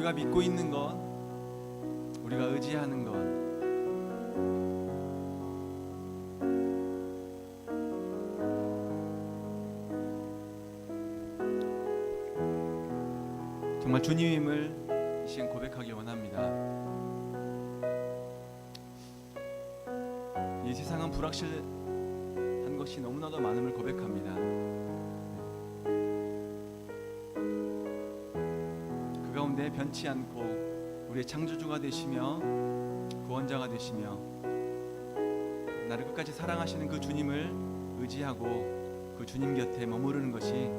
우리가 믿고 있는 것, 우리가 의지하는 것, 정말 주님임을 이 시간 고백하기 원합니다. 이 세상은 불확실한 것이 너무나도 많음을 고백합니다. 그 가운데 변치 않고 우리의 창조주가 되시며 구원자가 되시며 나를 끝까지 사랑하시는 그 주님을 의지하고 그 주님 곁에 머무르는 것이,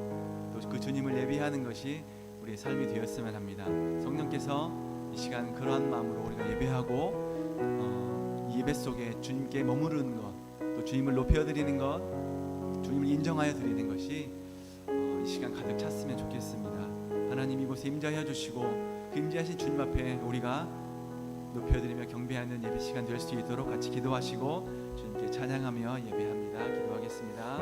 또 그 주님을 예배하는 것이 우리의 삶이 되었으면 합니다. 성령께서 이 시간 그러한 마음으로 우리가 예배하고 이 예배 속에 주님께 머무르는 것, 또 주님을 높여드리는 것, 주님을 인정하여 드리는 것이 이 시간 가득 찼으면 좋겠습니다. 하나님 이곳에 임재하여 주시고 그 임재하신 주님 앞에 우리가 높여드리며 경배하는 예배 시간 될 수 있도록 같이 기도하시고 주님께 찬양하며 예배합니다. 기도하겠습니다.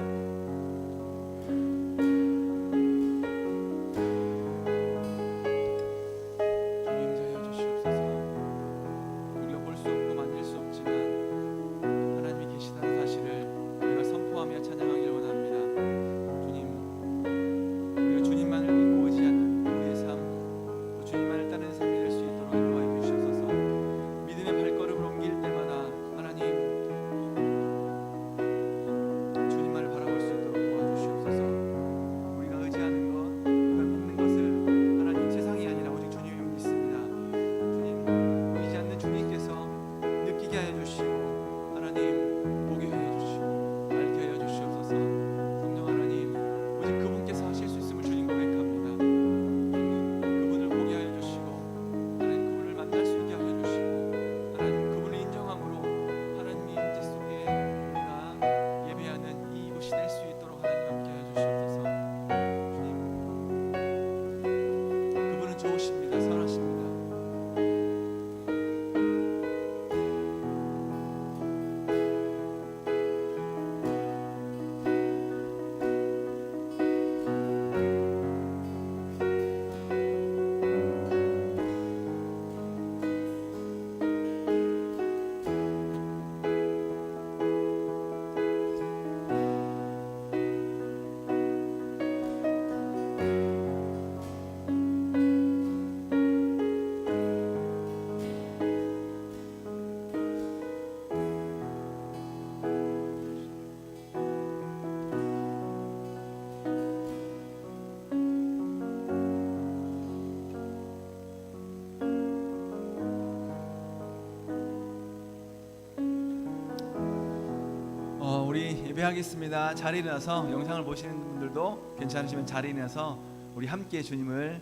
우리 예배하겠습니다. 자리에 일어나서, 영상을 보시는 분들도 괜찮으시면 자리에 일어나서 우리 함께 주님을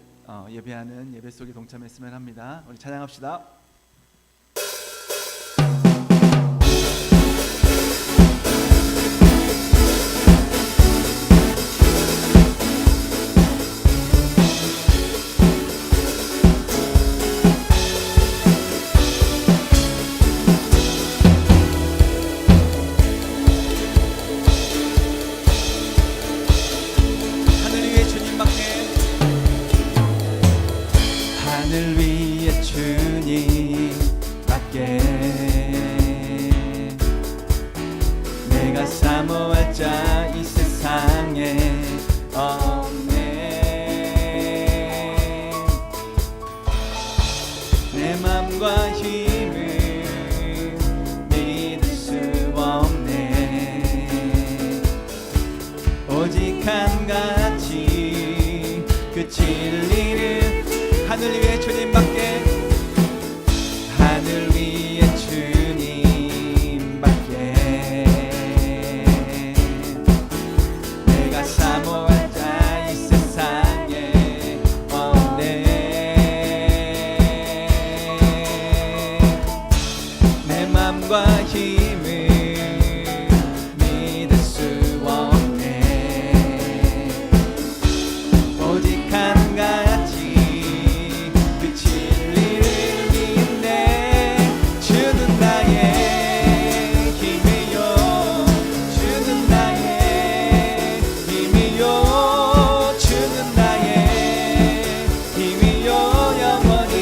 예배하는 예배 속에 동참했으면 합니다. 우리 찬양합시다. 하늘 위에 주님밖에 내가 사모할 자 이 세상에 없네. 내 맘과 힘을 믿을 수 없네. 오직 한 가지 그 진리를 하늘 위에 주님밖에, 하늘 위에 주님밖에 내가 사모할 자 이 세상에 없네. 내 맘과 힘을 믿을 수 없네. 오직 한 가지 주는 나의 힘이요 영원히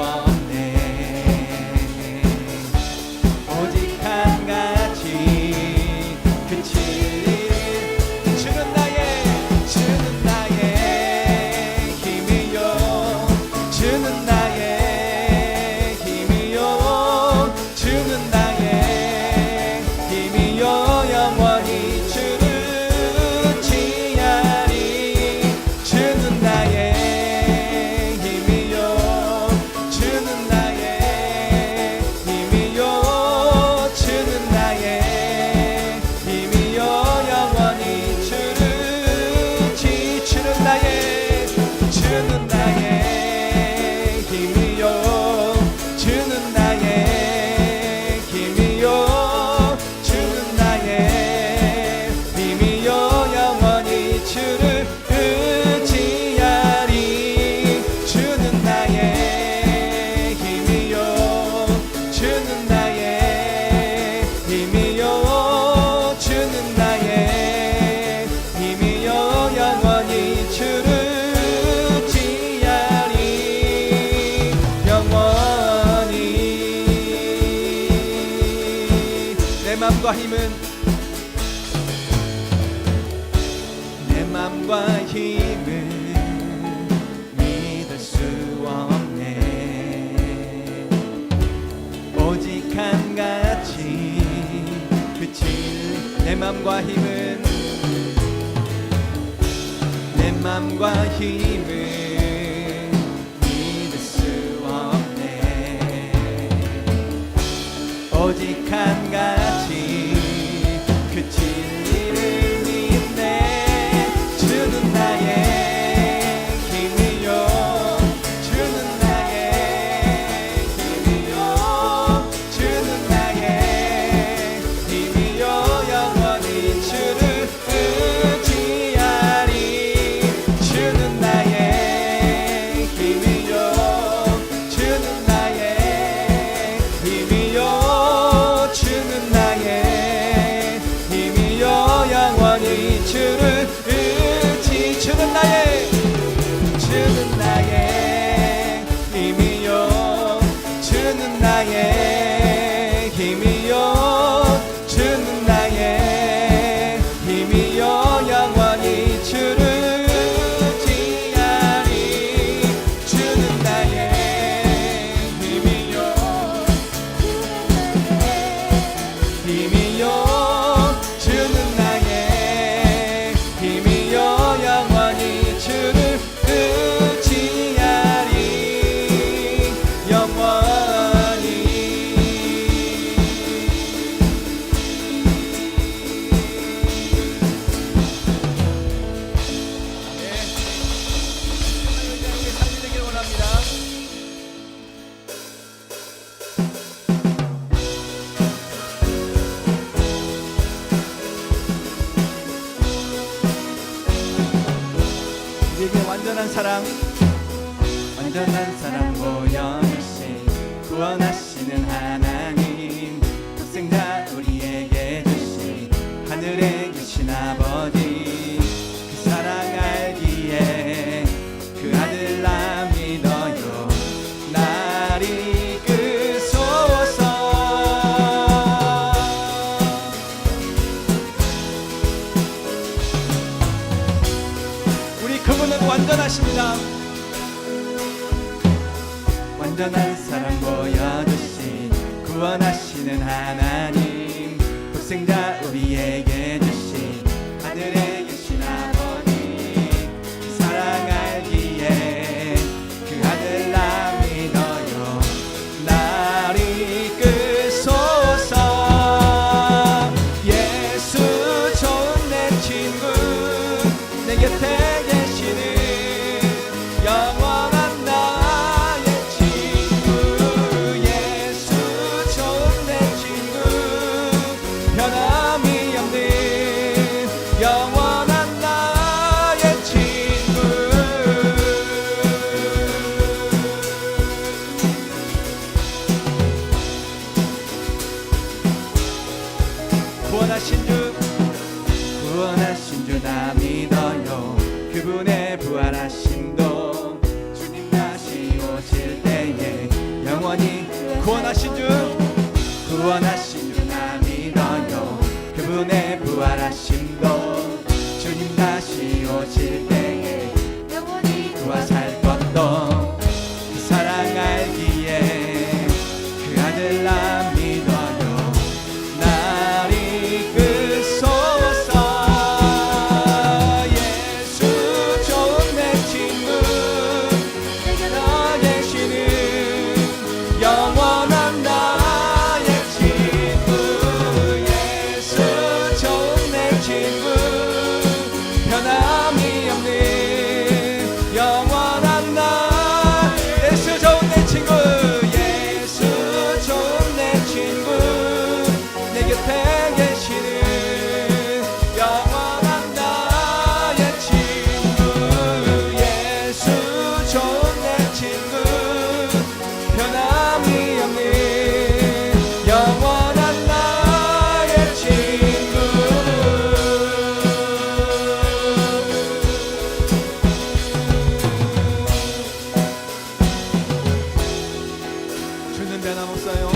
없네. 오직 한 가지 그 진리 주는 나의 힘이요 주는 나의 힘이요 주는 나의 힘이요 영원히 주를 지하리 주는 나의 힘이요 주는 나의 힘이요 주는 나의 힘이요 영원히 주를 지추는 나의 주는 나의 힘이요 주는 나의 힘이요 주는 나의 힘이요 영원히 주를 의지하리 주는 나의 힘이요 주는 나의 힘이요 주는 나의 힘이요 영원히 주를 지하리 영원히 내 맘과 힘은 내 맘과 힘은 믿을 수 없네. 오직 한 가지 그 진리 내 맘과 힘은 내 맘과 힘은 믿을 수 없네. 오직 한 가지 그 진리를 믿네. 주는 나의 힘이요 주는 나의 힘이요 주는 나의 힘이요 영원히 주를 의지하리 주는 나의 힘이요 주는 나의 힘이요 주는 나의 힘이요 영원히 주를 의지 주는 나의 힘이요 주는 나의 힘이요 주는 나의 힘이요 영원히 주를 지하리 주는 나의 힘이요 힘이요 주는 나의 힘이요 영원히 주를 의지하리 영원히 삶이 되길 원합니다. 우리에게 완전한 사랑 보여주신 구원하시는 하나님 독생자 우리에게 주신 하늘에 계신 아버지 그 사랑 알기에 그 아들 나 믿어요 날 이끄소서. 우리 그분은 완전하십니다. 완전한 사랑 보여주신 구원하시는 하나님 독생자 우리에게 주신 하늘에 계신 아버지 그 사랑 알기에 그 아들 나 믿어요 날 이끄소서. 예수 좋은 내 친구 내 곁에 계시는 영원한 나의 친구 예수 좋은 내 친구 변함이 없는 영원한 나의 친구. 구원하신 주 나 믿어요 그분의 부활하심도 주님 다시 오실 때에 구원하신 주 나 믿어요. 그분의 부활하심도 주님 다시 오실 때에 영원히 그와 살 것도 그 사랑 알기에 그 아들 나 믿어요. 날 이끄소서. 예수 좋은 내 친구 내게 나 계시는 영원한 나의 친구. 예수 좋은 내 친구 변함이 없는 영원한 나. 예수 좋은 내 친구 예수 좋은 내 친구 내 곁에 계시는 영원한 나의 친구. 예수 좋은 내 친구 변함이 없는 영원한 나의 친구. 주는 변함없어요.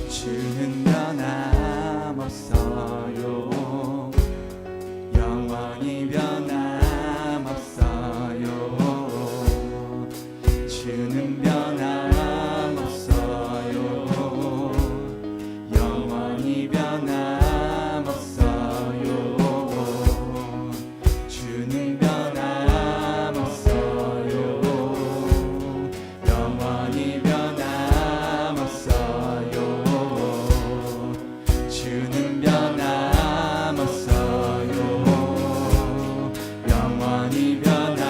주는 변함없어요. 영원히 변함없어요. 주는 변함없어요. 영원히 변함없어요. 주는 변함없어요. 영원히 변함없어요. 주는 변함없어요. 영원히 변함없어요.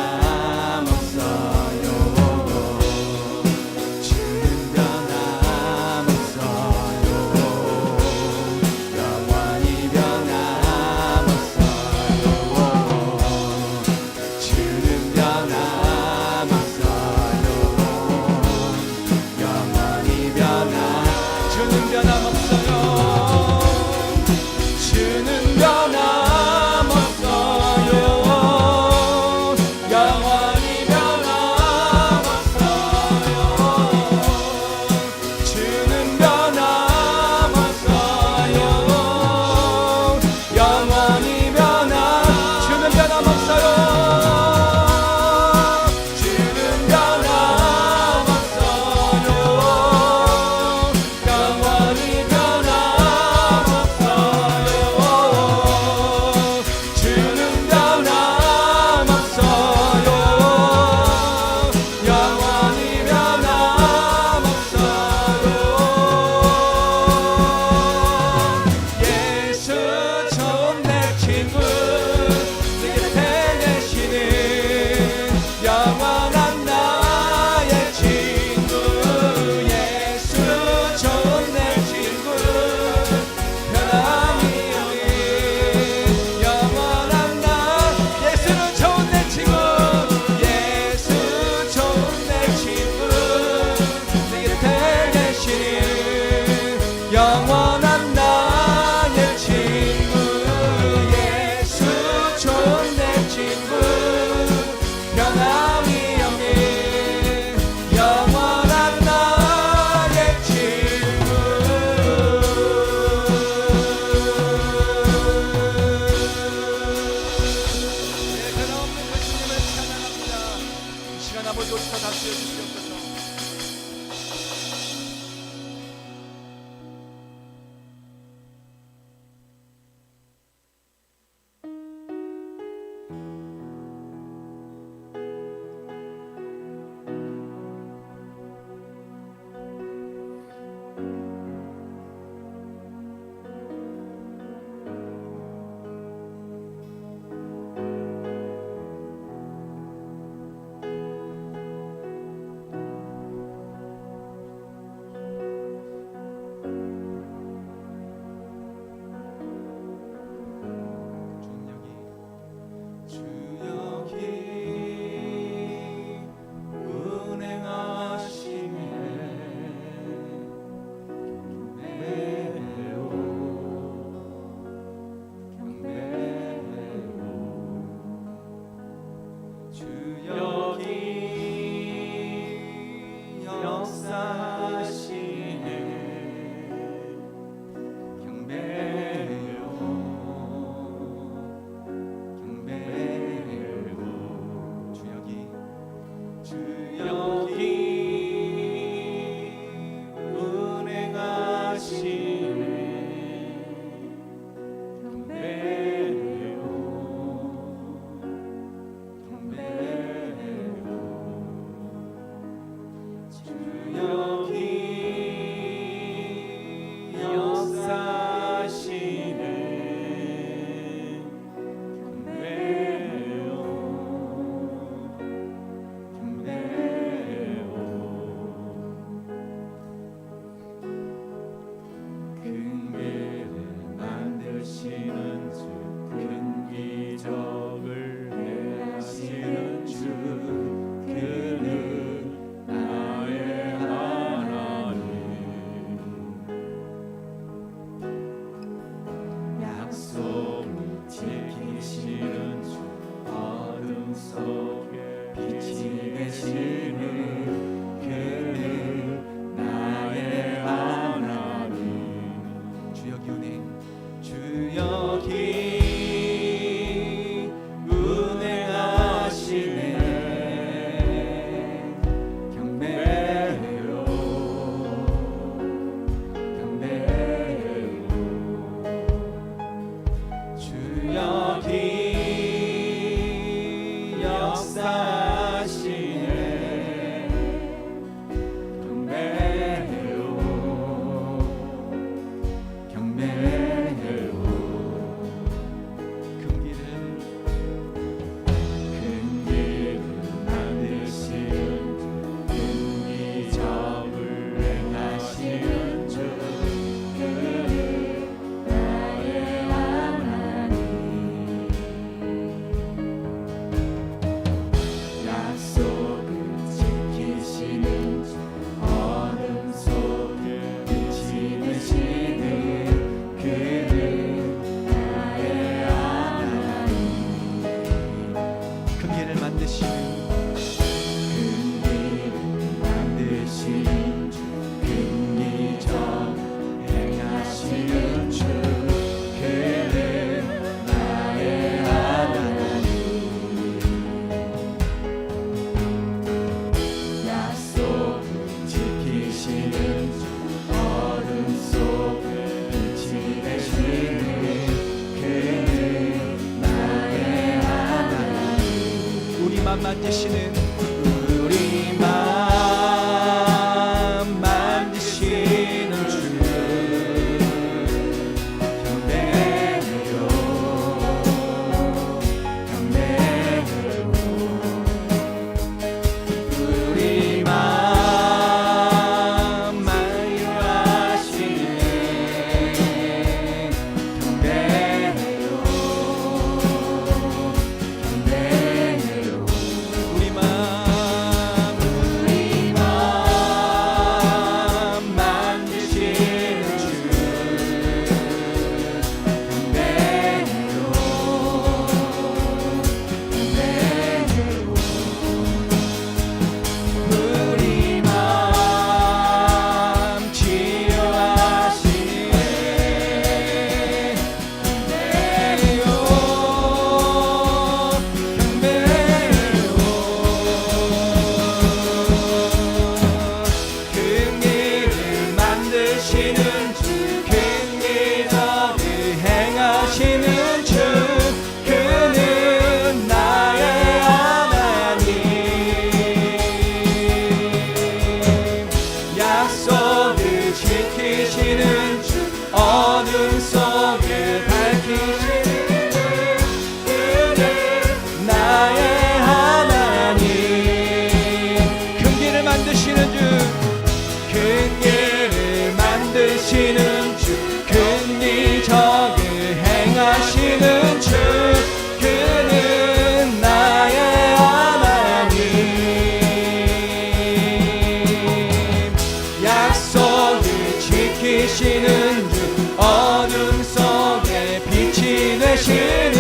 여기 역사하시네 경배요 경배요 근기를 만드시는 주 큰 기적을 행하시는 주 그는 나의 하나님 약속을 지키시는 주 어둠 속에 빛이 되시는 그는 나의 하나님 주여 기운에 주여 기 운행하시네 경배요 경배요 주여 기 역사하시네 경배요 경배요 큰 길을 만드시는 큰 기적을 행하시는 주 그는 나의 하나님 약속을 지키시는 주 어둠 속에 빛이 되시는 그는 나의 하나님 큰 길을 만드시는 만드시는 주 큰 기적 행하시는 주 그는 나의 하나님 약속을 지키시는 주 어둠 속에 빛이 되시는 그는 나의 하나님 우리만 만드시는 우리 맘 만드시는 주 경배요 경배요 우리 맘 만유하시네 경배요 경배요 우리만 만드시는 주 경배요 경배요 우리 맘 치유하시네 경배요 큰 일을 만드시는 주 큰 기적을 행하시는 주 그는 나의 하나님 약속을 지키시는 주 어둠 속에 밝히시는 그는 나의 하나님 큰 길을 만드시는 주 큰 일을 만드시는 주 큰 기적을 행하시는 주 그는 나의 하나님 약속을 지키시는 주 어둠 속에 빛이 되시는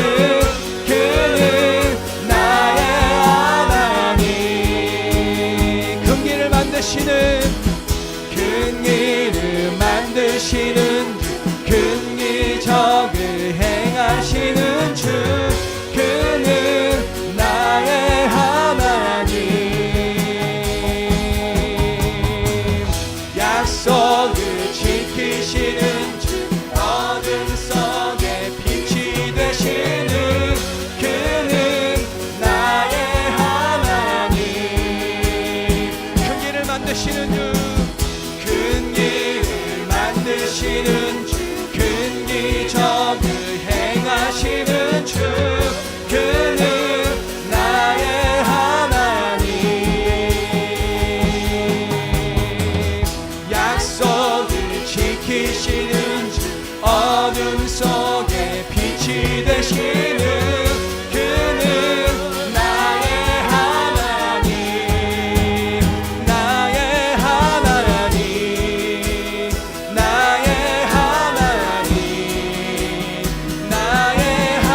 그는 나의 하나님 큰 길을 만드시는 큰 일을 만드시는 주 큰 기적을 행하시는 주 그는 나의 하나님 약속을 지키시는 주 어둠 속에 빛이 되시는 그는 나의 하나님 큰 길을 만드시는 큰 일을 만드시는 주, 큰 기적을 행하시는 주, 그는 나의 하나님. 약속을 지키시는 주, 어둠 속에 빛이 되시는 그는 나의 하나님, 나의 하나님, 나의 하나님, 나의 하나님.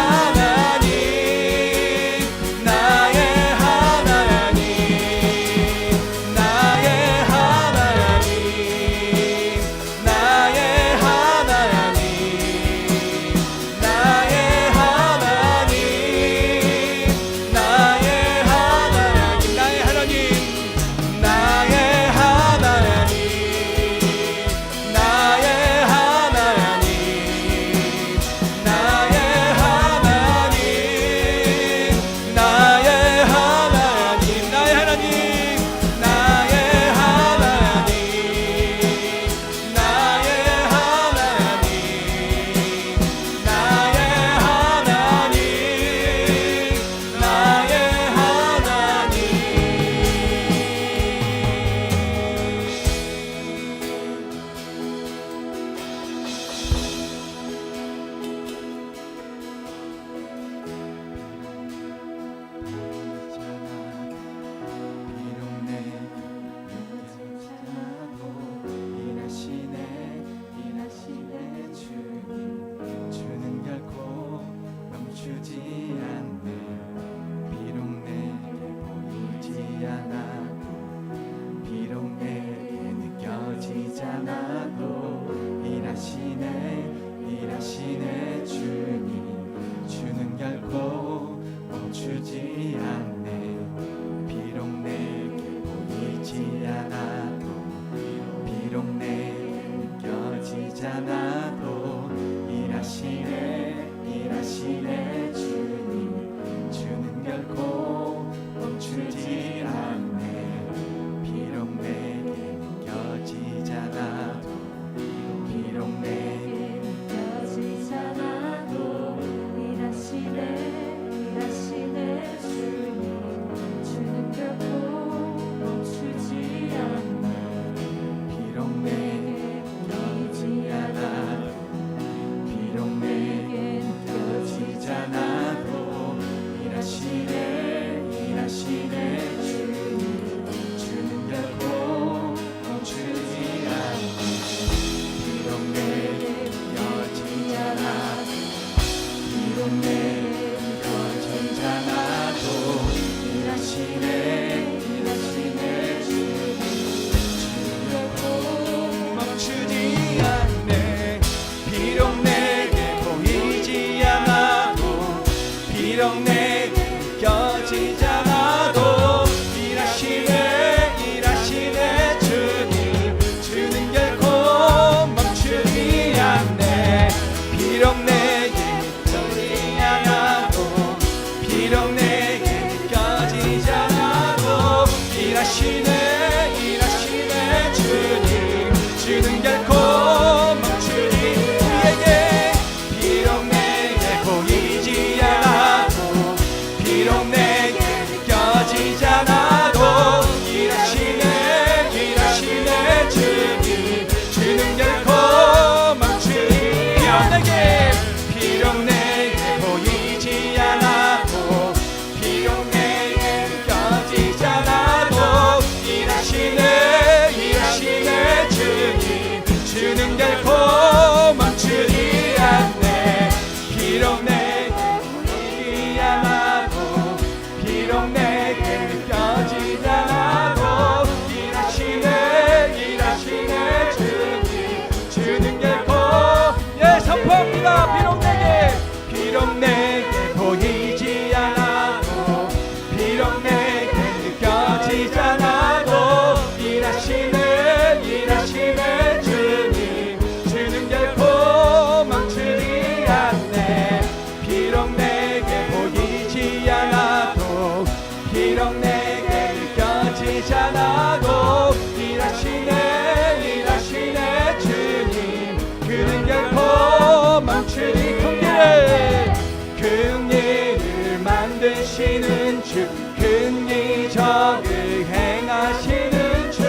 주 큰 기적을 행하시는 주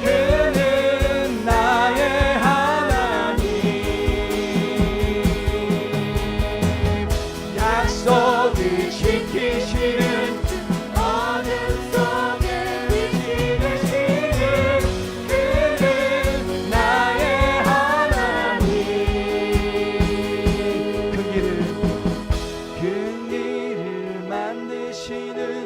그는 나의 하나님 약속을 지키시는 어둠 속에 빛이 되시는 그는 나의 하나님 그 길을 만드시는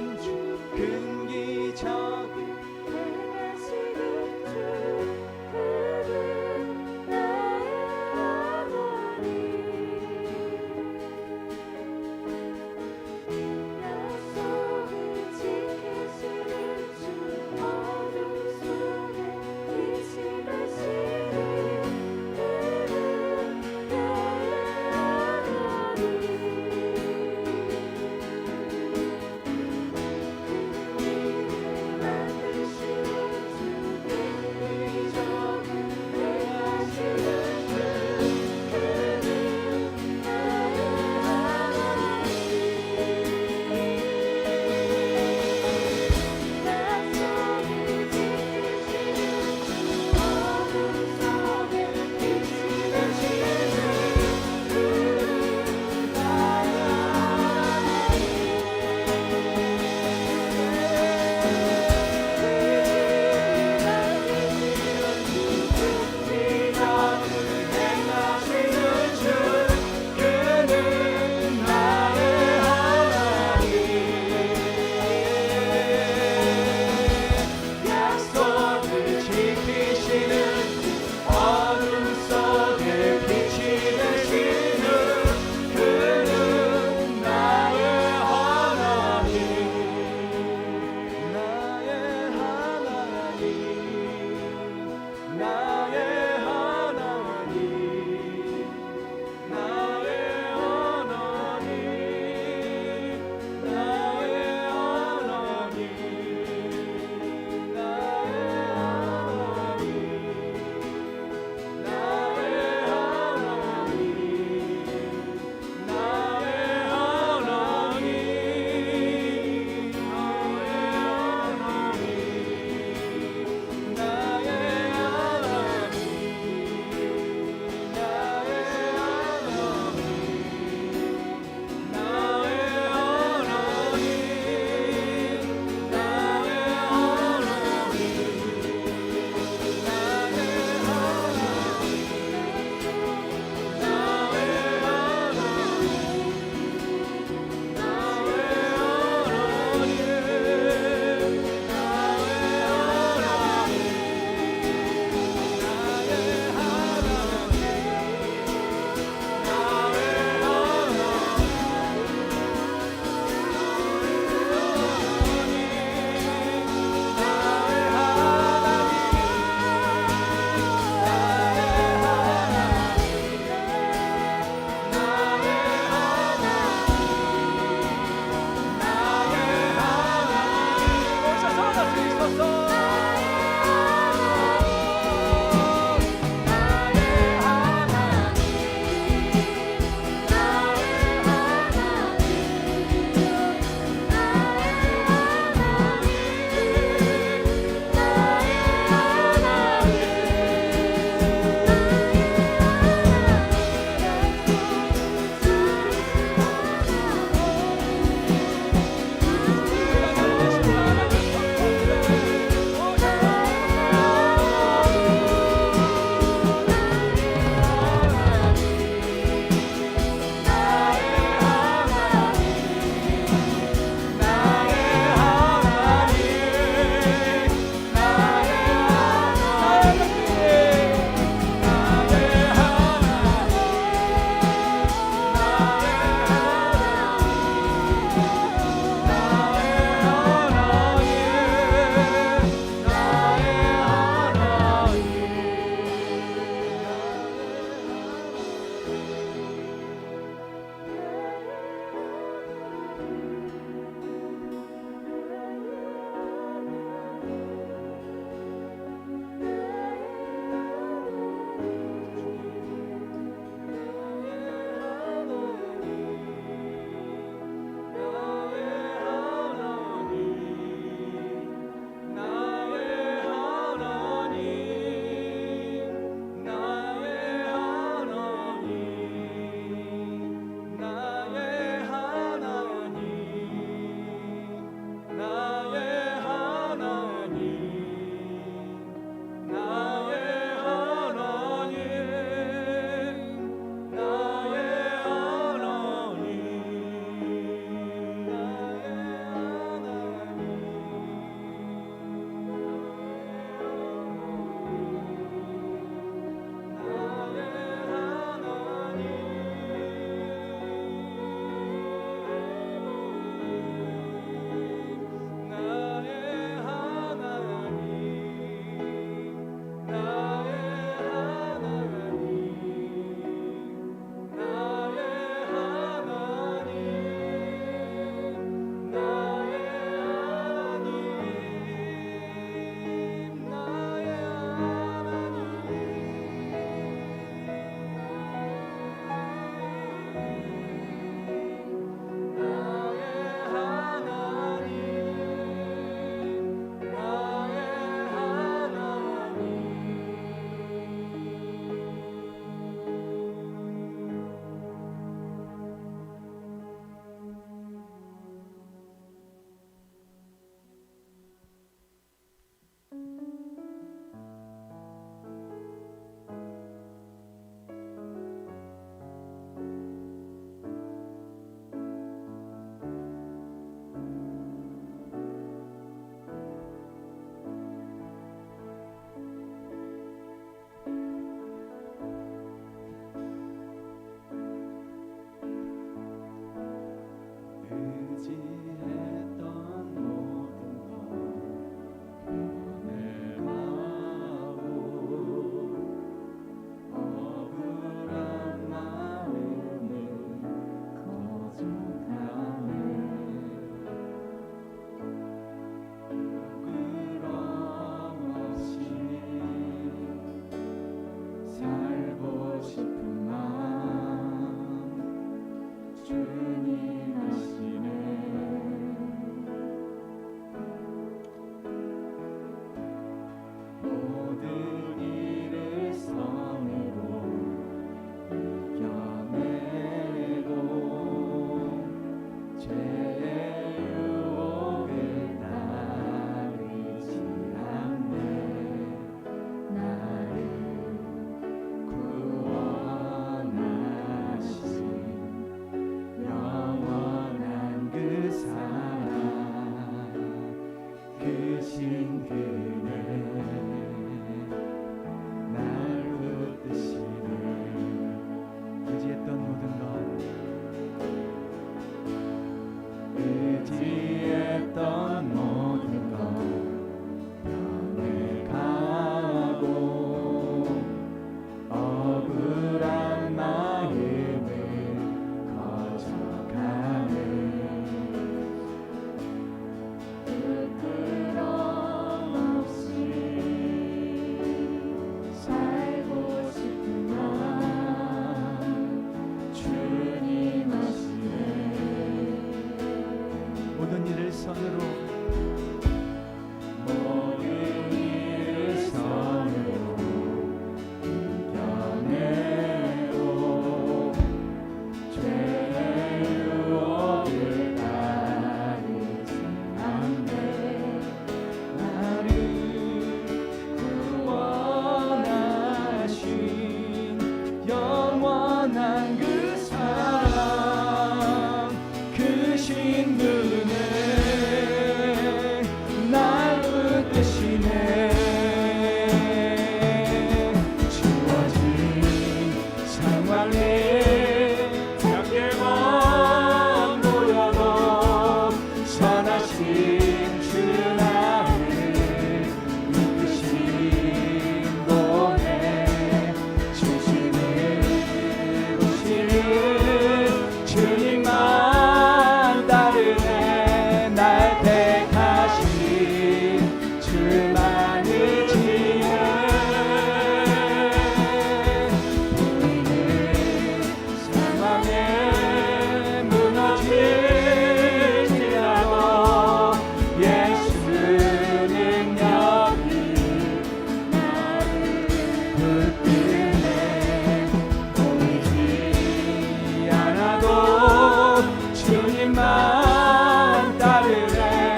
붙들네. 보이지 않아도 주님만 따르네.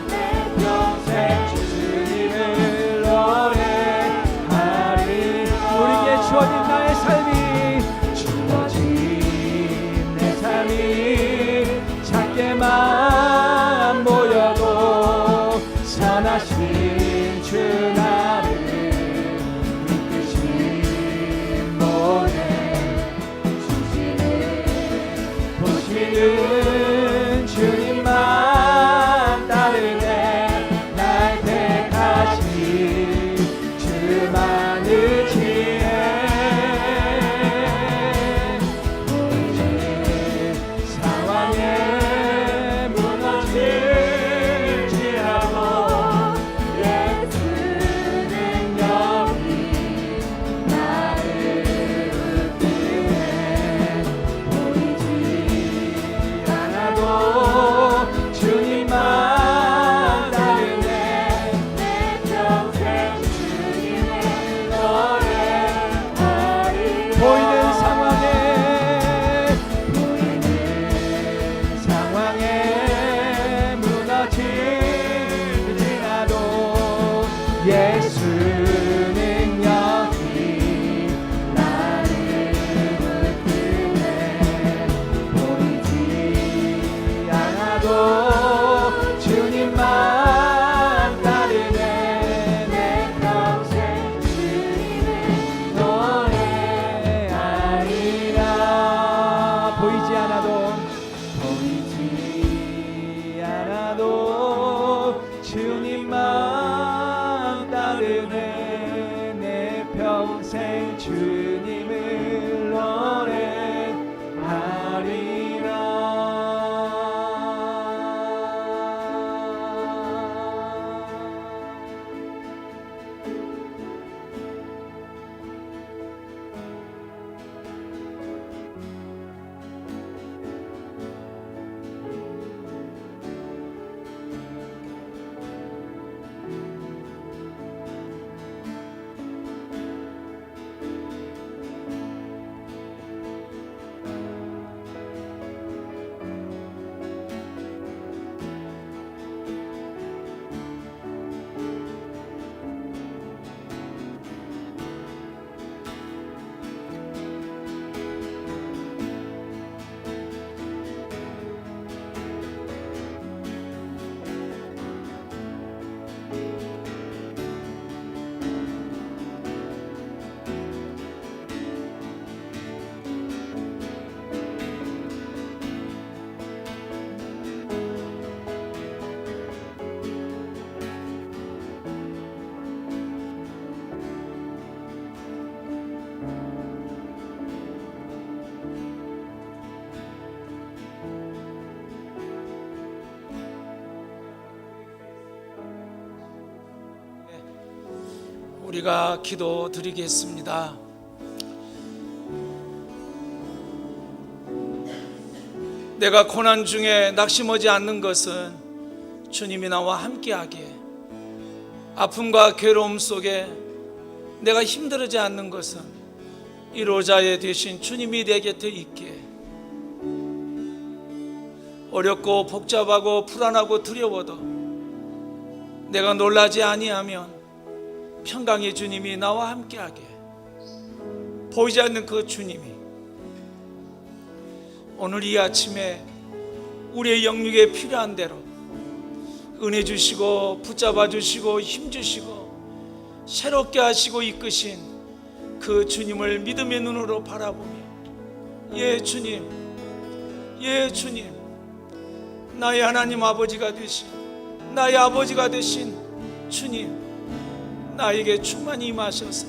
내 평생 주님을 노래하리. 우리에게 주어진 나의 삶이, 주어진 내 삶이 작게만 보여도 선하신 주 나를 이끄신 모든 보시는 주님만 따르네. 날 택하신 주만을 지혜. 상황에 무너질지라도 예수 능력이 나를 붙드네. 보이지 않아도 주님만 따르네. 내 평생 주님을 노래하리. 보이는 상황에 무너질지라도 예수 능력이 나를 붙드네. 보이지 않아도 주님만 따르네. 내 평생 주님을 노래하리라. 보이지 않아도 주님만 따르네. 내 평생 주님을 노래하리라. 우리가 기도 드리겠습니다. 내가 고난 중에 낙심하지 않는 것은 주님이 나와 함께하기에, 아픔과 괴로움 속에 내가 힘들어지 않는 것은 이로자의 되신 주님이 내 곁에 있기에, 어렵고 복잡하고 불안하고 두려워도 내가 놀라지 아니하면 평강의 주님이 나와 함께하게, 보이지 않는 그 주님이 오늘 이 아침에 우리의 영육에 필요한 대로 은혜 주시고 붙잡아 주시고 힘 주시고 새롭게 하시고 이끄신 그 주님을 믿음의 눈으로 바라보며, 예 주님, 예 주님, 나의 하나님 아버지가 되신, 나의 아버지가 되신 주님, 나에게 충만히 임하셔서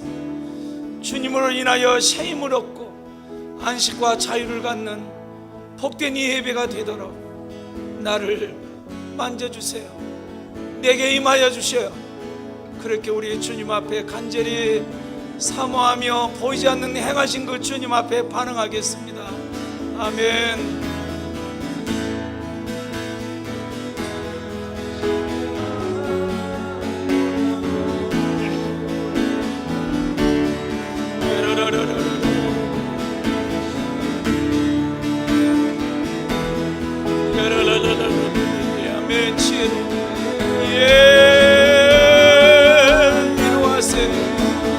주님으로 인하여 새 힘을 얻고 안식과 자유를 갖는 복된 이 예배가 되도록 나를 만져주세요. 내게 임하여 주셔요. 그렇게 우리 주님 앞에 간절히 사모하며 보이지 않는 행하신 그 주님 앞에 반응하겠습니다. 아멘.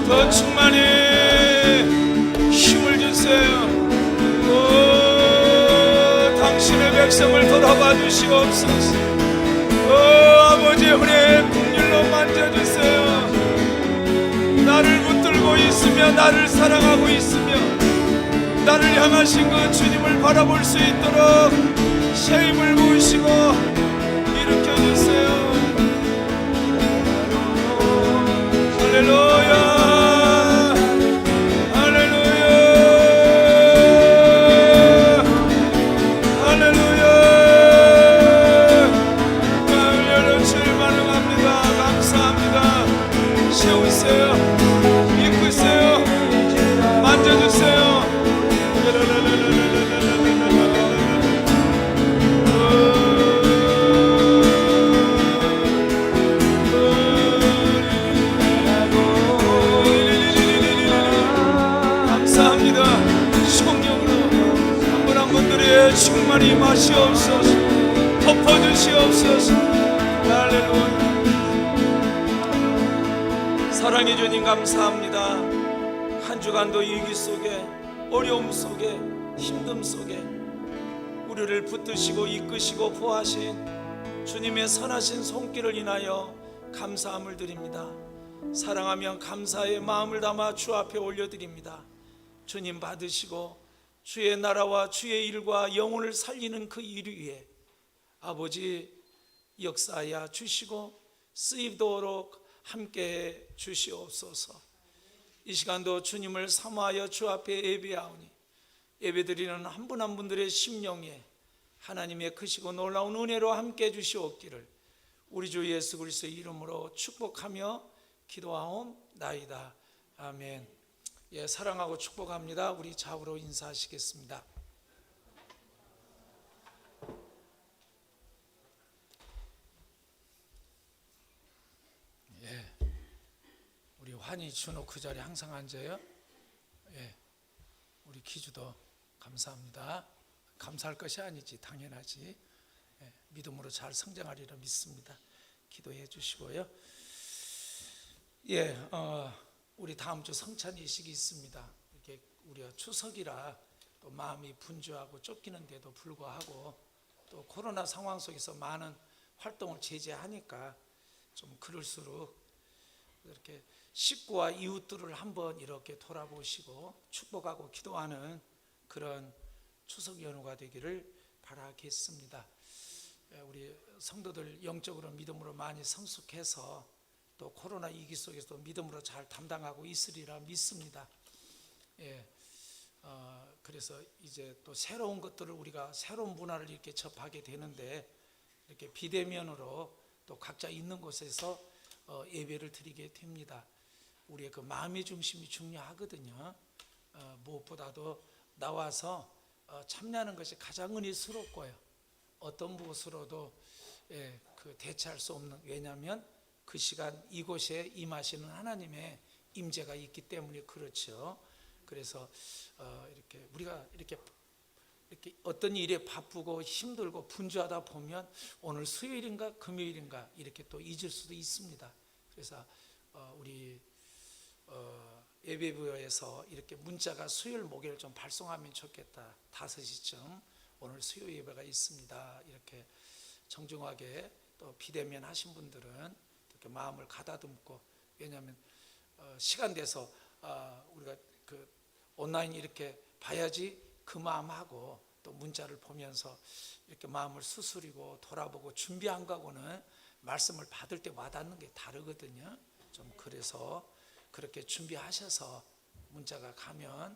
더 충만히 힘을 주세요. 오, 당신의 백성을 돌아봐 주시옵소서. 오, 아버지의 은혜의 긍휼로 만져주세요. 나를 붙들고 있으며 나를 사랑하고 있으며 나를 향하신 그 주님을 바라볼 수 있도록 새 힘을 부으시고 일으켜주세요. 할렐루야, 할렐루야, 할렐루야. 열려 주를 반응합니다. 감사합니다. 세우세요, 이끄세요, 만져주세요. 감사합니다. 성령으로 한 분 한 분들의 충만히 마시옵소서. 덮어주시옵소서. 할렐루야. 사랑해 주님 감사합니다. 한 주간도 위기 속에 어려움 속에 힘듦 속에 우리를 붙드시고 이끄시고 보호하신 주님의 선하신 손길을 인하여 감사함을 드립니다. 사랑하며 감사의 마음을 담아 주 앞에 올려드립니다. 주님 받으시고 주의 나라와 주의 일과 영혼을 살리는 그 일 위에 아버지 역사하여 주시고 쓰이도록 함께해 주시옵소서. 이 시간도 주님을 사모하여 주 앞에 예배하오니 예배드리는 한 분 한 분들의 심령에 하나님의 크시고 놀라운 은혜로 함께해 주시옵기를 우리 주 예수 그리스도의 이름으로 축복하며 기도하옵나이다. 아멘. 예, 사랑하고 축복합니다. 우리 좌우로 인사하시겠습니다. 예, 우리 환희 준호 그 자리에 항상 앉아요. 예, 우리 기주도 감사합니다. 감사할 것이 아니지 당연하지. 예, 믿음으로 잘 성장하리라 믿습니다. 기도해 주시고요. 예, 우리 다음 주 성찬 예식이 있습니다. 이렇게 우리가 추석이라 또 마음이 분주하고 쫓기는데도 불구하고 또 코로나 상황 속에서 많은 활동을 제재하니까 좀 그럴수록 이렇게 식구와 이웃들을 한번 이렇게 돌아보시고 축복하고 기도하는 그런 추석 연휴가 되기를 바라겠습니다. 우리 성도들 영적으로 믿음으로 많이 성숙해서 또 코로나 위기 속에서도 믿음으로 잘 담당하고 있으리라 믿습니다. 예, 그래서 이제 또 새로운 것들을 우리가 새로운 문화를 이렇게 접하게 되는데 이렇게 비대면으로 또 각자 있는 곳에서 예배를 드리게 됩니다. 우리의 그 마음의 중심이 중요하거든요. 무엇보다도 나와서 참여하는 것이 가장 은혜스럽고요. 어떤 무엇으로도 그 대체할 수 없는, 왜냐하면 그 시간 이곳에 임하시는 하나님의 임재가 있기 때문에 그렇죠. 그래서 이렇게 우리가 이렇게 어떤 일에 바쁘고 힘들고 분주하다 보면 오늘 수요일인가 금요일인가 이렇게 또 잊을 수도 있습니다. 그래서 우리 예배부에서 이렇게 문자가 수요일 목요일 좀 발송하면 좋겠다. 5시쯤 오늘 수요 예배가 있습니다. 이렇게 정중하게 또 비대면 하신 분들은 이렇게 마음을 가다듬고, 왜냐하면 시간 돼서 우리가 그 온라인 이렇게 봐야지 그 마음하고 또 문자를 보면서 이렇게 마음을 수스리고 돌아보고 준비한 거하고는 말씀을 받을 때 와닿는 게 다르거든요. 좀 그래서 그렇게 준비하셔서 문자가 가면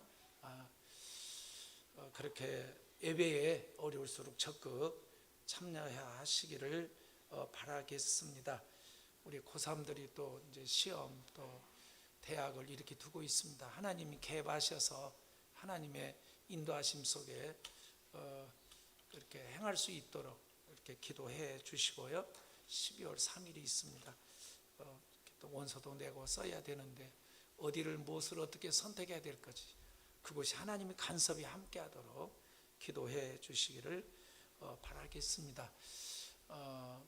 그렇게 예배에 어려울수록 적극 참여하시기를 바라겠습니다. 우리 고3들이 또 이제 시험 또 대학을 이렇게 두고 있습니다. 하나님이 개입하셔서 하나님의 인도하심 속에 그렇게 행할 수 있도록 이렇게 기도해 주시고요. 12월 3일이 있습니다. 또 원서도 내고 써야 되는데 어디를 무엇을 어떻게 선택해야 될 거지, 그것이 하나님의 간섭이 함께하도록 기도해 주시기를 바라겠습니다.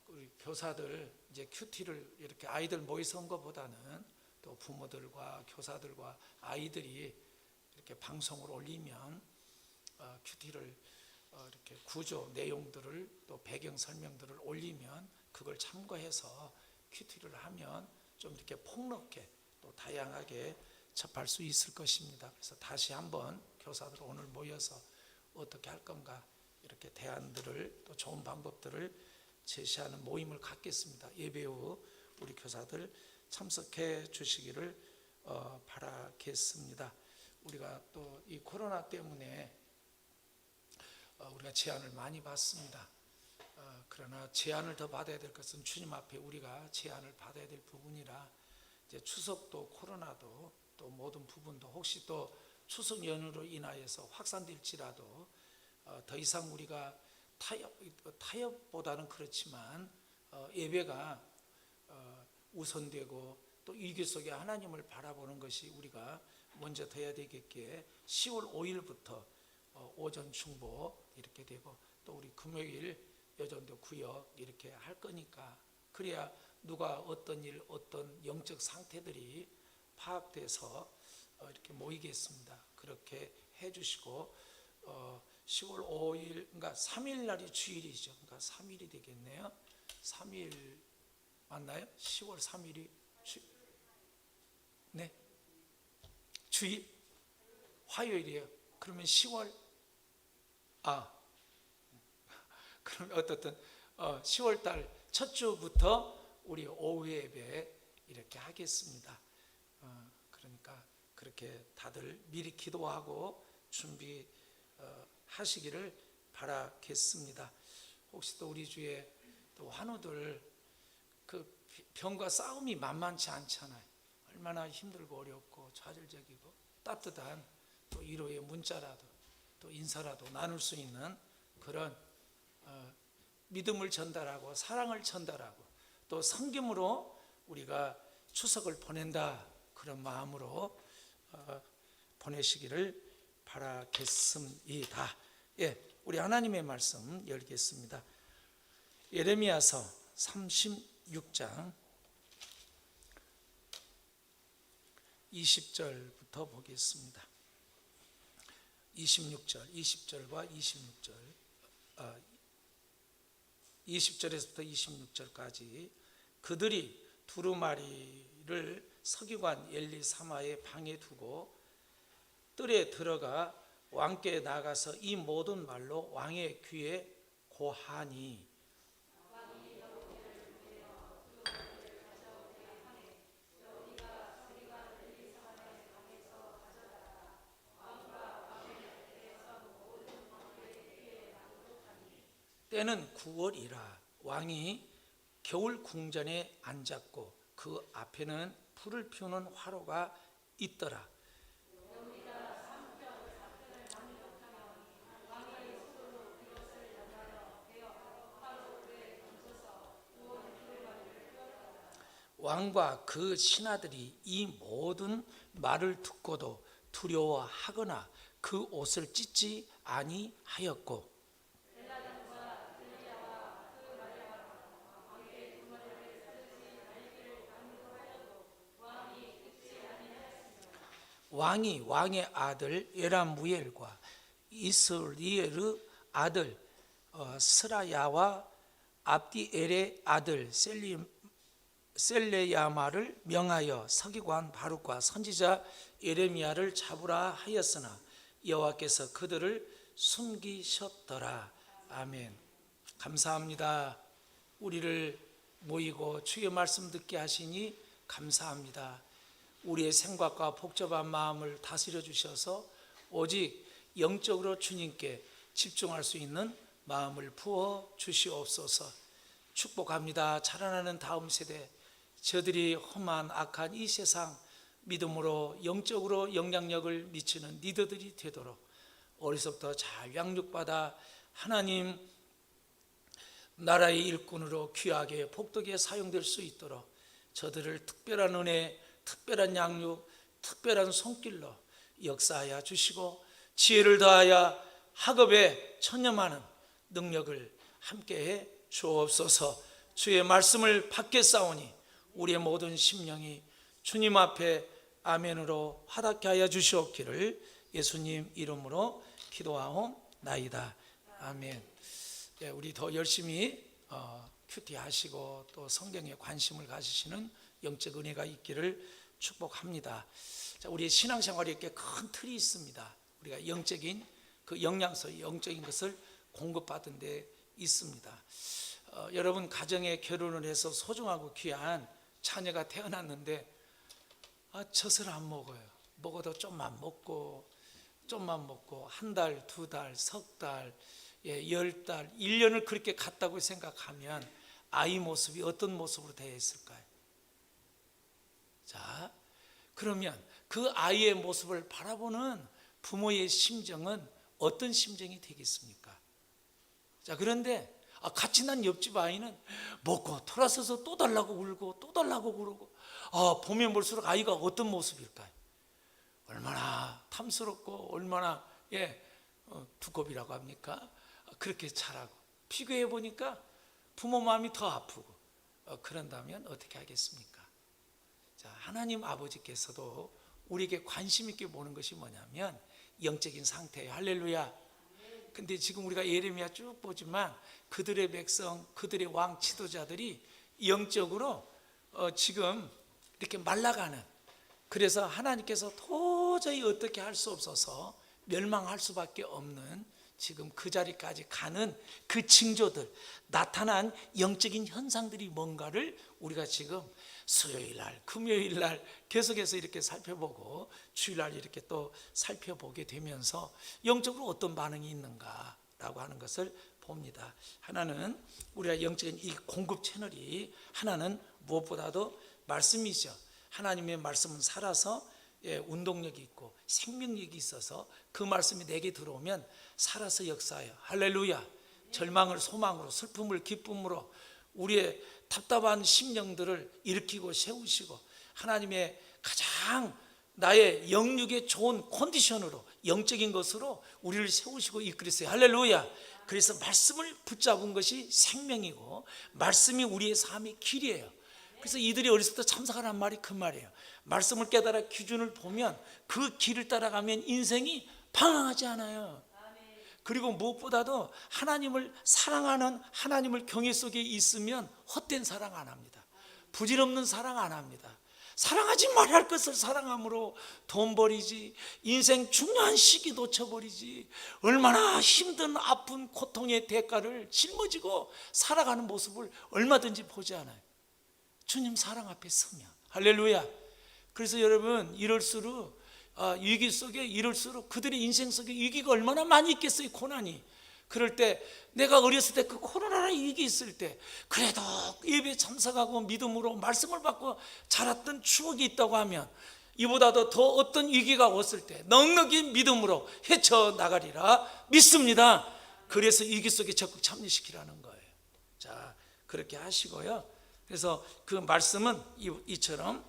우리 교사들 이제 큐티를 이렇게 아이들 모여서 온 것보다는 또 부모들과 교사들과 아이들이 이렇게 방송을 올리면 큐티를 이렇게 구조 내용들을 또 배경 설명들을 올리면 그걸 참고해서 큐티를 하면 좀 이렇게 폭넓게 또 다양하게 접할 수 있을 것입니다. 그래서 다시 한번 교사들 오늘 모여서 어떻게 할 건가 이렇게 대안들을 또 좋은 방법들을 제시하는 모임을 갖겠습니다. 예배 후 우리 교사들 참석해 주시기를 바라겠습니다. 우리가 또 이 코로나 때문에 우리가 제한을 많이 받습니다. 그러나 제한을 더 받아야 될 것은 주님 앞에 우리가 제한을 받아야 될 부분이라 이제 추석도 코로나도 또 모든 부분도 혹시 또 추석 연휴로 인하여서 확산될지라도 더 이상 우리가 타협보다는 그렇지만 예배가 우선되고 또 위기 속에 하나님을 바라보는 것이 우리가 먼저 돼야 되겠기에 10월 5일부터 오전 중보 이렇게 되고 또 우리 금요일 여전도 구역 이렇게 할 거니까 그래야 누가 어떤 일 어떤 영적 상태들이 파악돼서 이렇게 모이겠습니다. 그렇게 해주시고 10월 5일 그러니까 3일 날이 주일이죠. 그러니까 3일이 되겠네요. 3일 맞나요? 10월 3일이 네 주일 화요일이에요. 그러면 10월 그러면 어떻든 10월 달 첫 주부터 우리 오후 예배 이렇게 하겠습니다. 그러니까 그렇게 다들 미리 기도하고 준비 하시기를 바라겠습니다. 혹시 또 우리 주에 또 환우들 그 병과 싸움이 만만치 않잖아요. 얼마나 힘들고 어렵고 좌절적이고 따뜻한 또 위로의 문자라도 또 인사라도 나눌 수 있는 그런 믿음을 전달하고 사랑을 전달하고 또 섬김으로 우리가 추석을 보낸다 그런 마음으로 보내시기를 바라겠습니다. 예, 우리 하나님의 말씀 열겠습니다. 예레미야서 36장 20절부터 보겠습니다. 20절과 26절 20절에서부터 26절까지 그들이 두루마리를 서기관 엘리사마의 방에 두고 뜰에 들어가 왕께 나가서 이 모든 말로 왕의 귀에 고하니 때는 9월이라 왕이 겨울 궁전에 앉았고 그 앞에는 불을 피우는 화로가 있더라. 왕과 그 신하들이 이 모든 말을 듣고도 두려워하거나 그 옷을 찢지 아니하였고 왕이 왕의 아들 에라무엘과 이스리엘의 아들 스라야와 압디엘의 아들 셀레야마를 명하여 서기관 바룩과 선지자 예레미야를 잡으라 하였으나 여호와께서 그들을 숨기셨더라. 아멘. 감사합니다. 우리를 모이고 주의 말씀 듣게 하시니 감사합니다. 우리의 생각과 복잡한 마음을 다스려 주셔서 오직 영적으로 주님께 집중할 수 있는 마음을 부어 주시옵소서. 축복합니다. 자라나는 다음 세대, 저들이 험한 악한 이 세상 믿음으로 영적으로 영향력을 미치는 리더들이 되도록 어려서부터 잘 양육받아 하나님 나라의 일꾼으로 귀하게 복되게 사용될 수 있도록 저들을 특별한 은혜, 특별한 양육, 특별한 손길로 역사하여 주시고 지혜를 더하여 학업에 전념하는 능력을 함께해 주옵소서. 주의 말씀을 받겠사오니 우리의 모든 심령이 주님 앞에 아멘으로 화답케 하여 주시옵기를 예수님 이름으로 기도하옵나이다. 아멘. 예, 우리 더 열심히 큐티 하시고 또 성경에 관심을 가지시는 영적 은혜가 있기를 축복합니다. 자, 우리의 신앙생활에 이렇게 큰 틀이 있습니다. 우리가 영적인 그 영양소, 영적인 것을 공급받은 데 있습니다. 여러분 가정에 결혼을 해서 소중하고 귀한 자녀가 태어났는데 젖을 안 먹어요. 먹어도 좀만 먹고 한 달, 두 달, 석 달, 10달, 1년을 그렇게 갔다고 생각하면 아이 모습이 어떤 모습으로 되어 있을까요? 자, 그러면 그 아이의 모습을 바라보는 부모의 심정은 어떤 심정이 되겠습니까? 자, 그런데 같이 난 옆집 아이는 먹고 돌아서서 또 달라고 울고 또 달라고 그러고 보면 볼수록 아이가 어떤 모습일까요? 얼마나 탐스럽고 얼마나 두껍이라고 합니까? 그렇게 자라고 비교해 보니까 부모 마음이 더 아프고 그런다면 어떻게 하겠습니까? 자, 하나님 아버지께서도 우리에게 관심 있게 보는 것이 뭐냐면 영적인 상태예요. 할렐루야. 근데 지금 우리가 예레미야 쭉 보지만 그들의 백성, 그들의 왕 지도자들이 영적으로 지금 이렇게 말라가는, 그래서 하나님께서 도저히 어떻게 할 수 없어서 멸망할 수밖에 없는 지금 그 자리까지 가는 그 징조들, 나타난 영적인 현상들이 뭔가를 우리가 지금 수요일 날, 금요일 날 계속해서 이렇게 살펴보고 주일 날 이렇게 또 살펴보게 되면서 영적으로 어떤 반응이 있는가라고 하는 것을 봅니다. 하나는 우리가 영적인 이 공급 채널이 하나는 무엇보다도 말씀이죠. 하나님의 말씀은 살아서 운동력이 있고 생명력이 있어서 그 말씀이 내게 들어오면 살아서 역사해요. 할렐루야. 절망을 소망으로, 슬픔을 기쁨으로, 우리의 답답한 심령들을 일으키고 세우시고 하나님의 가장 나의 영육의 좋은 컨디션으로, 영적인 것으로 우리를 세우시고 이끌으세요. 할렐루야. 그래서 말씀을 붙잡은 것이 생명이고 말씀이 우리의 삶의 길이에요. 그래서 이들이 어렸을 때 참사가란 말이 그 말이에요. 말씀을 깨달아 기준을 보면 그 길을 따라가면 인생이 방황하지 않아요. 그리고 무엇보다도 하나님을 사랑하는, 하나님을 경외 속에 있으면 헛된 사랑 안 합니다. 부질없는 사랑 안 합니다. 사랑하지 말아야 할 것을 사랑함으로 돈 버리지, 인생 중요한 시기 놓쳐버리지, 얼마나 힘든 아픈 고통의 대가를 짊어지고 살아가는 모습을 얼마든지 보지 않아요. 주님 사랑 앞에 서면. 할렐루야. 그래서 여러분 이럴수록 위기 속에 이럴수록 그들의 인생 속에 위기가 얼마나 많이 있겠어요. 고난이. 그럴 때 내가 어렸을 때 그 코로나라는 위기 있을 때 그래도 예배 참석하고 믿음으로 말씀을 받고 자랐던 추억이 있다고 하면 이보다도 더 어떤 위기가 왔을 때 넉넉히 믿음으로 헤쳐나가리라 믿습니다. 그래서 위기 속에 적극 참여시키라는 거예요. 자, 그렇게 하시고요. 그래서 그 말씀은 이처럼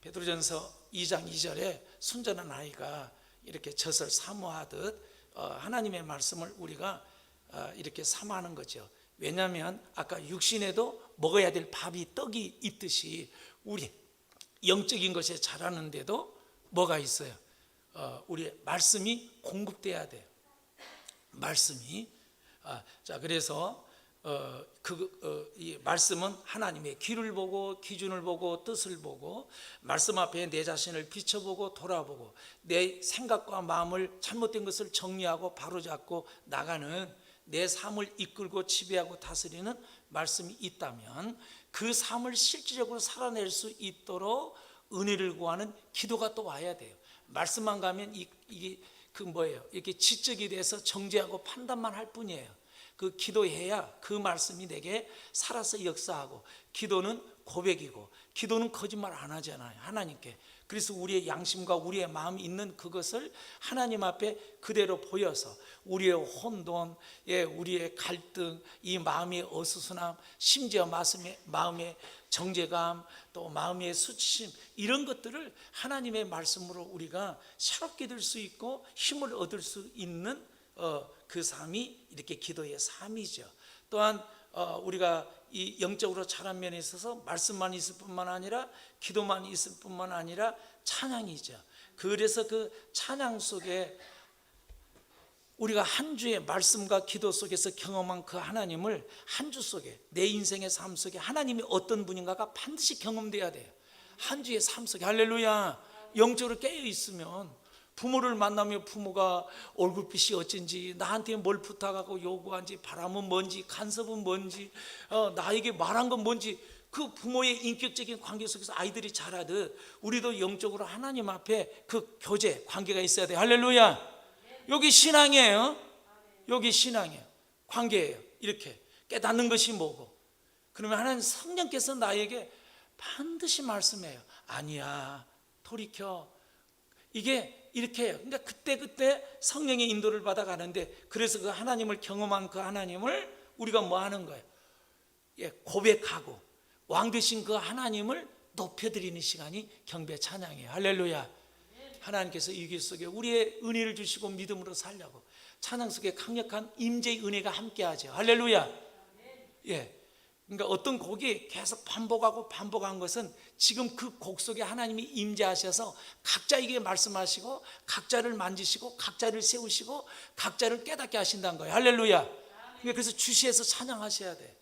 베드로전서 2장 2절에 순전한 아이가 이렇게 젖을 사모하듯 하나님의 말씀을 우리가 이렇게 사모하는 거죠. 왜냐하면 아까 육신에도 먹어야 될 밥이 떡이 있듯이 우리 영적인 것에 자라는데도 뭐가 있어요? 우리 말씀이 공급돼야 돼요. 말씀이. 자, 그래서 이 말씀은 하나님의 길을 보고 기준을 보고 뜻을 보고 말씀 앞에 내 자신을 비춰보고 돌아보고 내 생각과 마음을 잘못된 것을 정리하고 바로잡고 나가는 내 삶을 이끌고 지배하고 다스리는 말씀이 있다면 그 삶을 실질적으로 살아낼 수 있도록 은혜를 구하는 기도가 또 와야 돼요. 말씀만 가면 이게 그 뭐예요? 이렇게 지적이 돼서 정죄하고 판단만 할 뿐이에요. 그 기도해야 그 말씀이 내게 살아서 역사하고, 기도는 고백이고 기도는 거짓말 안 하잖아요, 하나님께. 그래서 우리의 양심과 우리의 마음이 있는 그것을 하나님 앞에 그대로 보여서 우리의 혼돈, 우리의 갈등, 이 마음의 어수선함, 심지어 마음의 정죄감, 또 마음의 수치심, 이런 것들을 하나님의 말씀으로 우리가 새롭게 될 수 있고 힘을 얻을 수 있는 그 삶이 이렇게 기도의 삶이죠. 또한 우리가 이 영적으로 자란 면에 있어서 말씀만 있을 뿐만 아니라 기도만 있을 뿐만 아니라 찬양이죠. 그래서 그 찬양 속에 우리가 한 주의 말씀과 기도 속에서 경험한 그 하나님을 한 주 속에 내 인생의 삶 속에 하나님이 어떤 분인가가 반드시 경험돼야 돼요. 한 주의 삶 속에 할렐루야. 영적으로 깨어 있으면 부모를 만나면 부모가 얼굴빛이 어쩐지, 나한테 뭘 부탁하고 요구한지, 바람은 뭔지, 간섭은 뭔지, 나에게 말한 건 뭔지, 그 부모의 인격적인 관계 속에서 아이들이 자라듯 우리도 영적으로 하나님 앞에 그 교제 관계가 있어야 돼요. 할렐루야. 여기 신앙이에요. 여기 신앙이에요. 관계예요. 이렇게 깨닫는 것이 뭐고, 그러면 하나님 성령께서 나에게 반드시 말씀해요. 아니야, 돌이켜. 이게 이렇게 해요. 그러니까 그때 성령의 인도를 받아가는데, 그래서 그 하나님을 경험한 그 하나님을 우리가 뭐 하는 거예요? 고백하고 왕 되신 그 하나님을 높여드리는 시간이 경배 찬양이에요. 할렐루야. 하나님께서 이 길 속에 우리의 은혜를 주시고 믿음으로 살려고 찬양 속에 강력한 임재의 은혜가 함께하죠. 할렐루야. 그러니까 어떤 곡이 계속 반복한 것은 지금 그 곡 속에 하나님이 임재하셔서 각자에게 말씀하시고 각자를 만지시고 각자를 세우시고 각자를 깨닫게 하신다는 거예요. 할렐루야. 그래서 주시해서 찬양하셔야 돼.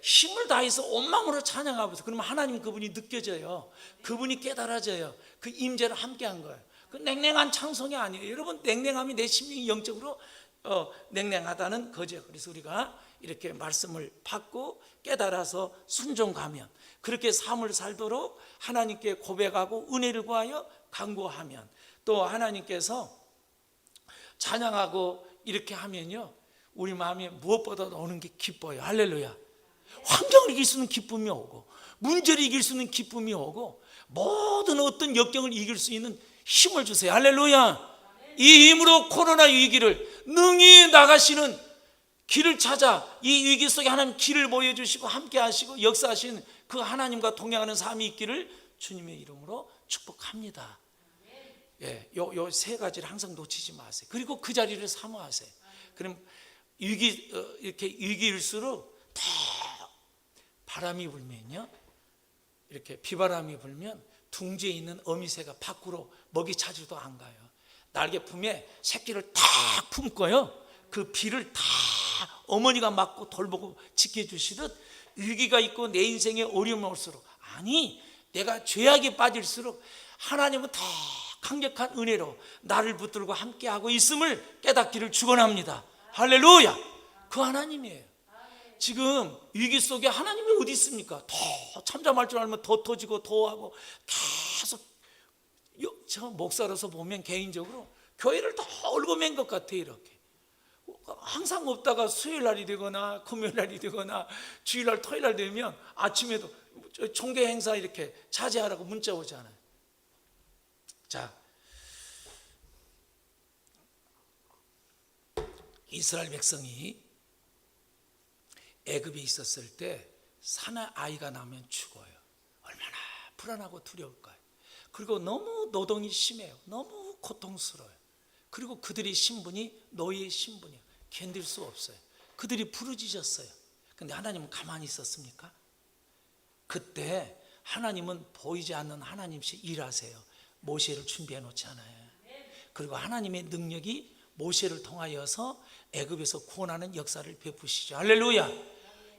힘을 다해서 온 마음으로 찬양하면서, 그러면 하나님 그분이 느껴져요. 그분이 깨달아져요. 그 임재를 함께한 거예요. 그 냉랭한 찬송이 아니에요. 여러분, 냉랭함이 내 심령이 영적으로 냉랭하다는 거죠. 그래서 우리가 이렇게 말씀을 받고 깨달아서 순종하면, 그렇게 삶을 살도록 하나님께 고백하고 은혜를 구하여 간구하면, 또 하나님께서 찬양하고 이렇게 하면요, 우리 마음에 무엇보다도 오는 게 기뻐요. 할렐루야. 환경을 이길 수 있는 기쁨이 오고, 문제를 이길 수 있는 기쁨이 오고, 모든 어떤 역경을 이길 수 있는 힘을 주세요. 할렐루야. 이 힘으로 코로나 위기를 능히 나가시는 길을 찾아 이 위기 속에 하나님 길을 보여주시고 함께 하시고 역사하신 그 하나님과 동행하는 삶이 있기를 주님의 이름으로 축복합니다. 요 세 가지를 항상 놓치지 마세요. 그리고 그 자리를 사모하세요. 그럼 이렇게 위기일수록 더 바람이 불면요, 이렇게 비바람이 불면 둥지에 있는 어미새가 밖으로 먹이 찾으러도 안 가요. 날개 품에 새끼를 탁 품고요, 그 비를 다 어머니가 맞고 돌보고 지켜주시듯 위기가 있고 내 인생에 어려움이 올수록, 아니 내가 죄악에 빠질수록 하나님은 더 강력한 은혜로 나를 붙들고 함께하고 있음을 깨닫기를 축원합니다. 할렐루야. 그 하나님이에요. 지금 위기 속에 하나님이 어디 있습니까? 더 참잠할 줄 알면 더 터지고 더 하고 계속. 저 목사로서 보면 개인적으로 교회를 더 얽어맨 것 같아요. 이렇게 항상 없다가 수요일 날이 되거나 금요일 날이 되거나 주일날 토요일 날 되면 아침에도 총계 행사 이렇게 자제하라고 문자 오잖아요. 자, 이스라엘 백성이 애굽에 있었을 때 사내 아이가 나면 죽어요. 얼마나 불안하고 두려울까요? 그리고 너무 노동이 심해요. 너무 고통스러워요. 그리고 그들의 신분이 노예의 신분이에요. 견딜 수 없어요. 그들이 부르짖었어요. 근데 하나님은 가만히 있었습니까? 그때 하나님은 보이지 않는 하나님씩 일하세요. 모세를 준비해 놓잖아요. 그리고 하나님의 능력이 모세를 통하여서 애굽에서 구원하는 역사를 베푸시죠. 할렐루야.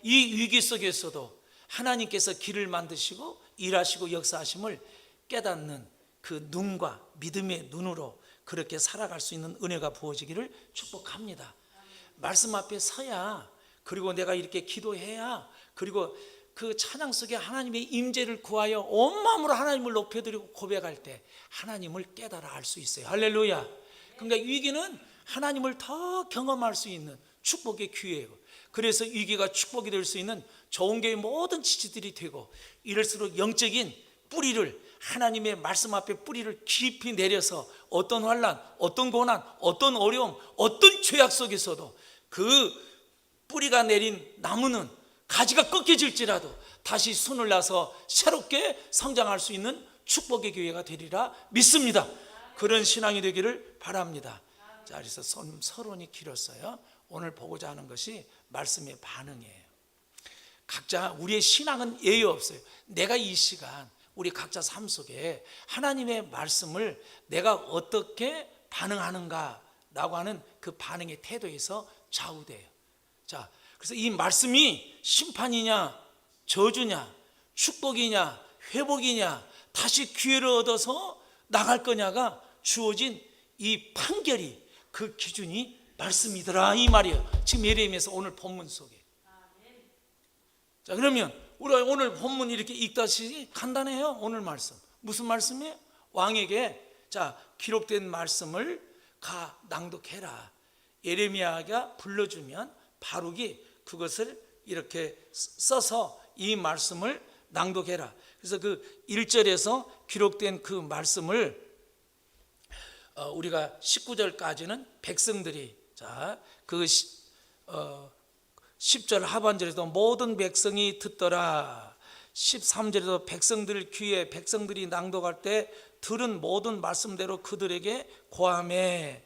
이 위기 속에서도 하나님께서 길을 만드시고 일하시고 역사하심을 깨닫는 그 눈과 믿음의 눈으로 그렇게 살아갈 수 있는 은혜가 부어지기를 축복합니다. 말씀 앞에 서야, 그리고 내가 이렇게 기도해야, 그리고 그 찬양 속에 하나님의 임재를 구하여 온 마음으로 하나님을 높여드리고 고백할 때 하나님을 깨달아 알 수 있어요. 할렐루야. 그러니까 위기는 하나님을 더 경험할 수 있는 축복의 기회예요. 그래서 위기가 축복이 될 수 있는 좋은 교회의 모든 지지들이 되고, 이럴수록 영적인 뿌리를, 하나님의 말씀 앞에 뿌리를 깊이 내려서 어떤 환난, 어떤 고난, 어떤 어려움, 어떤 죄악 속에서도 그 뿌리가 내린 나무는 가지가 꺾여질지라도 다시 손을 놔서 새롭게 성장할 수 있는 축복의 기회가 되리라 믿습니다. 그런 신앙이 되기를 바랍니다. 자, 그래서 서론이 길었어요. 오늘 보고자 하는 것이 말씀의 반응이에요. 각자 우리의 신앙은 예의 없어요. 내가 이 시간 우리 각자 삶 속에 하나님의 말씀을 내가 어떻게 반응하는가라고 하는 그 반응의 태도에서 좌우돼요. 자, 그래서 이 말씀이 심판이냐, 저주냐, 축복이냐, 회복이냐, 다시 기회를 얻어서 나갈 거냐가 주어진 이 판결이, 그 기준이 말씀이더라 이 말이에요. 지금 예레미야에서 오늘 본문 속에. 자, 그러면 우리 오늘 본문 이렇게 읽다시 간단해요. 오늘 말씀 무슨 말씀이에요? 왕에게 자, 기록된 말씀을 가 낭독해라. 예레미야가 불러주면 바룩이 그것을 이렇게 써서 이 말씀을 낭독해라. 그래서 그 1절에서 기록된 그 말씀을 우리가 19절까지는 백성들이, 자, 그 10절 하반절에도 모든 백성이 듣더라. 13절에도 백성들 귀에 백성들이 낭독할 때 들은 모든 말씀대로 그들에게 고하매.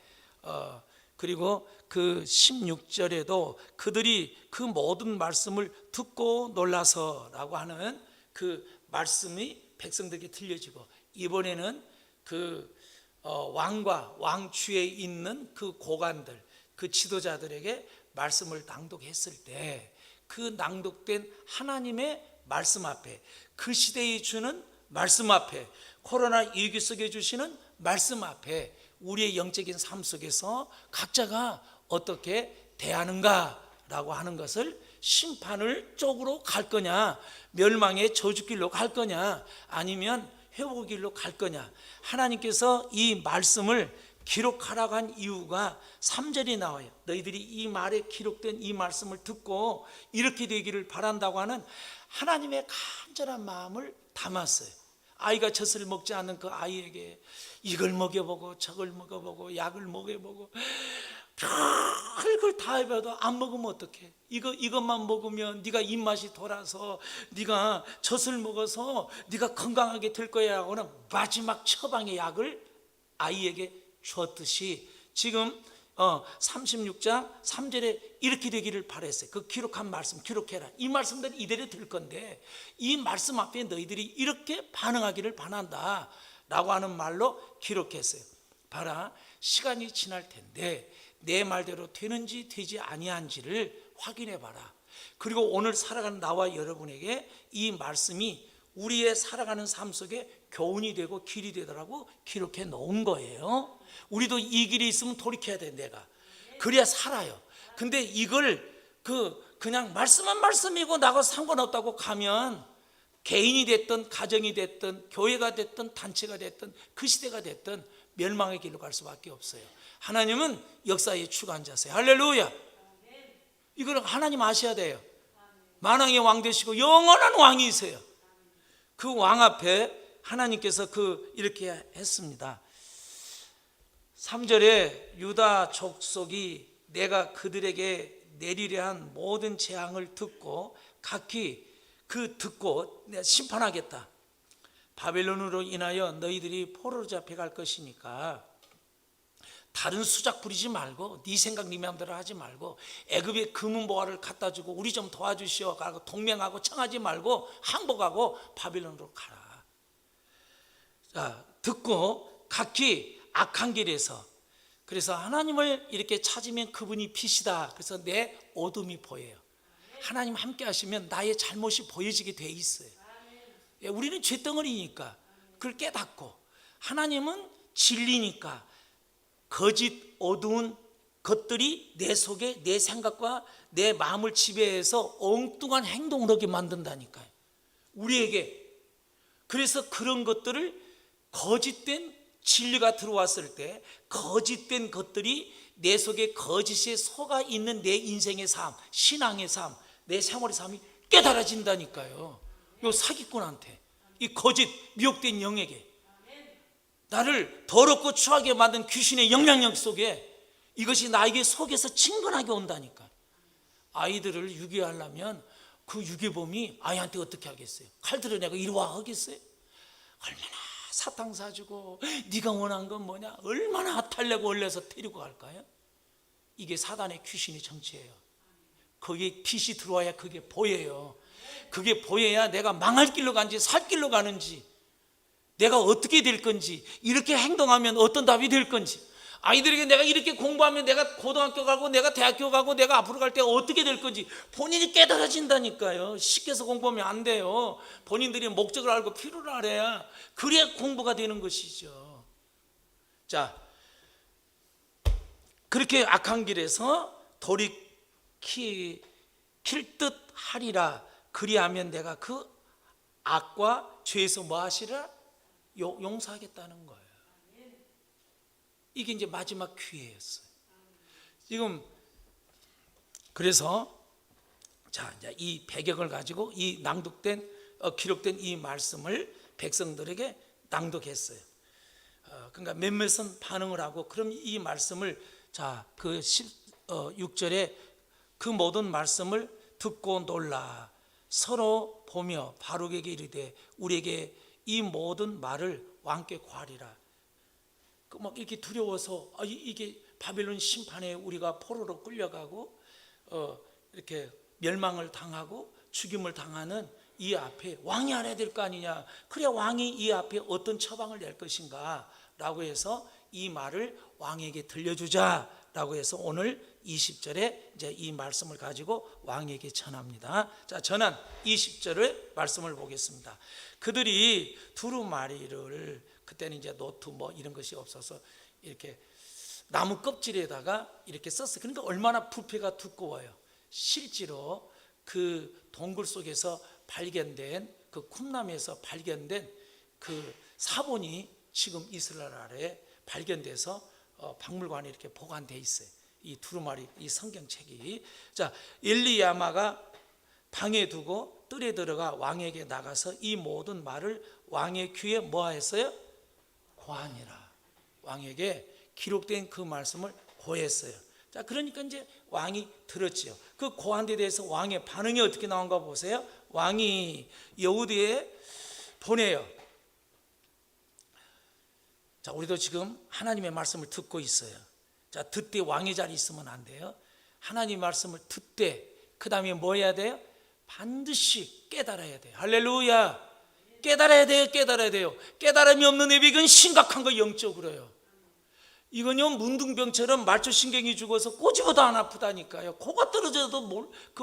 그리고 그 16절에도 그들이 그 모든 말씀을 듣고 놀라서라고 하는 그 말씀이 백성들에게 들려지고, 이번에는 그 왕과 왕추에 있는 그 고관들, 그 지도자들에게 말씀을 낭독했을 때 그 낭독된 하나님의 말씀 앞에, 그 시대에 주는 말씀 앞에, 코로나 위기 속에 주시는 말씀 앞에 우리의 영적인 삶 속에서 각자가 어떻게 대하는가라고 하는 것을, 심판을 쪽으로 갈 거냐, 멸망의 저주길로 갈 거냐, 아니면 회복길로 갈 거냐. 하나님께서 이 말씀을 기록하라고 한 이유가 3절이 나와요. 너희들이 이 말에 기록된 이 말씀을 듣고 이렇게 되기를 바란다고 하는 하나님의 간절한 마음을 담았어요. 아이가 젖을 먹지 않는 그 아이에게 이걸 먹여보고 저걸 먹여보고 약을 먹여보고 별걸 다 해봐도 안 먹으면 어떡해? 이것만 먹으면 네가 입맛이 돌아서 네가 젖을 먹어서 네가 건강하게 될 거야 하고는 마지막 처방의 약을 아이에게 주었듯이 지금 36장 3절에 이렇게 되기를 바랬어요. 그 기록한 말씀 기록해라. 이 말씀들이 이대로 될 건데 이 말씀 앞에 너희들이 이렇게 반응하기를 바란다 라고 하는 말로 기록했어요. 봐라, 시간이 지날 텐데 내 말대로 되는지 되지 아니한지를 확인해 봐라. 그리고 오늘 살아가는 나와 여러분에게 이 말씀이 우리의 살아가는 삶 속에 교훈이 되고 길이 되더라고 기록해 놓은 거예요. 우리도 이 길이 있으면 돌이켜야 돼. 내가 그래야 살아요. 근데 이걸 그냥 말씀은 말씀이고 나하고 상관없다고 가면 개인이 됐든 가정이 됐든 교회가 됐든 단체가 됐든 그 시대가 됐든 멸망의 길로 갈 수밖에 없어요. 하나님은 역사의 주관자세요. 할렐루야. 이걸 하나님 아셔야 돼요. 만왕의 왕 되시고 영원한 왕이세요. 그 왕 앞에 하나님께서 이렇게 했습니다. 3절에 유다 족속이 내가 그들에게 내리려 한 모든 재앙을 듣고 각기 듣고 내가 심판하겠다. 바벨론으로 인하여 너희들이 포로로 잡혀갈 것이니까 다른 수작 부리지 말고 네 생각 네 마음대로 하지 말고 애굽의 금은보화를 갖다 주고 우리 좀 도와주시오 하고 동맹하고 청하지 말고 항복하고 바벨론으로 가라. 자, 듣고 각기 악한 길에서, 그래서 하나님을 이렇게 찾으면 그분이 빛이다. 그래서 내 어둠이 보여요. 하나님 함께 하시면 나의 잘못이 보여지게 돼 있어요. 우리는 죄덩어리니까 그걸 깨닫고, 하나님은 진리니까 거짓 어두운 것들이 내 속에 내 생각과 내 마음을 지배해서 엉뚱한 행동을 하게 만든다니까요, 우리에게. 그래서 그런 것들을 거짓된 진리가 들어왔을 때 거짓된 것들이 내 속에 거짓에 속아 있는 내 인생의 삶, 신앙의 삶, 내 생활의 삶이 깨달아진다니까요. 요 사기꾼한테, 이 거짓 미혹된 영에게, 나를 더럽고 추하게 만든 귀신의 영향력 속에 이것이 나에게 속에서 친근하게 온다니까. 아이들을 유괴하려면 그 유괴범이 아이한테 어떻게 하겠어요? 칼 들어내고 이리 와 하겠어요? 얼마나 사탕 사주고 네가 원한 건 뭐냐 얼마나 아탈내고 얼려서 데리고 갈까요? 이게 사단의 귀신의 정체예요. 거기에 빛이 들어와야 그게 보여요. 그게 보여야 내가 망할 길로 가는지 살 길로 가는지, 내가 어떻게 될 건지, 이렇게 행동하면 어떤 답이 될 건지, 아이들에게 내가 이렇게 공부하면 내가 고등학교 가고 내가 대학교 가고 내가 앞으로 갈 때 어떻게 될 건지 본인이 깨달아진다니까요. 시켜서 공부하면 안 돼요. 본인들이 목적을 알고 필요를 알아야, 그래야 공부가 되는 것이죠. 자, 그렇게 악한 길에서 돌이킬 듯 하리라. 그리하면 내가 그 악과 죄에서 뭐 하시라? 용서하겠다는 거예요. 이게 이제 마지막 기회였어요. 지금 그래서 자, 이제 이 배경을 가지고 이 낭독된 기록된 이 말씀을 백성들에게 낭독했어요. 그러니까 몇몇은 반응을 하고, 그럼 이 말씀을, 자, 그 6절에 그 모든 말씀을 듣고 놀라 서로 보며 바룩에게 이르되 우리에게 이 모든 말을 왕께 고하리라. 막 이렇게 두려워서 이게 바벨론 심판에 우리가 포로로 끌려가고 이렇게 멸망을 당하고 죽임을 당하는 이 앞에 왕이 알아야 될 거 아니냐. 그래야 왕이 이 앞에 어떤 처방을 낼 것인가 라고 해서 이 말을 왕에게 들려주자라고 해서 오늘 20절에 이제 이 말씀을 가지고 왕에게 전합니다. 자, 전한 20절의 말씀을 보겠습니다. 그들이 두루마리를, 그때는 이제 노트 뭐 이런 것이 없어서 이렇게 나무 껍질에다가 이렇게 썼어요. 그러니까 얼마나 부패가 두꺼워요. 실제로 그 동굴 속에서 발견된, 그 쿰람에서 발견된 그 사본이 지금 이스라엘 아래에 발견돼서 박물관에 이렇게 보관돼 있어요. 이 두루마리, 이 성경책이. 자, 엘리야마가 방에 두고 뜰에 들어가 왕에게 나가서 이 모든 말을 왕의 귀에 뭐 했어요? 고하니라. 왕에게 기록된 그 말씀을 고했어요. 자, 그러니까 이제 왕이 들었지요. 그 고한 데 대해서 왕의 반응이 어떻게 나온가 보세요. 왕이 여우디에 보내요. 자, 우리도 지금 하나님의 말씀을 듣고 있어요. 자, 듣되 왕의 자리에 있으면 안 돼요. 하나님 말씀을 듣되 그 다음에 뭐 해야 돼요? 반드시 깨달아야 돼요. 할렐루야. 깨달아야 돼요. 깨달아야 돼요. 깨달음이 없는 예비군 심각한 거 영적으로요. 이건요, 문둥병처럼 말초신경이 죽어서 꼬집어도 안 아프다니까요. 코가 떨어져도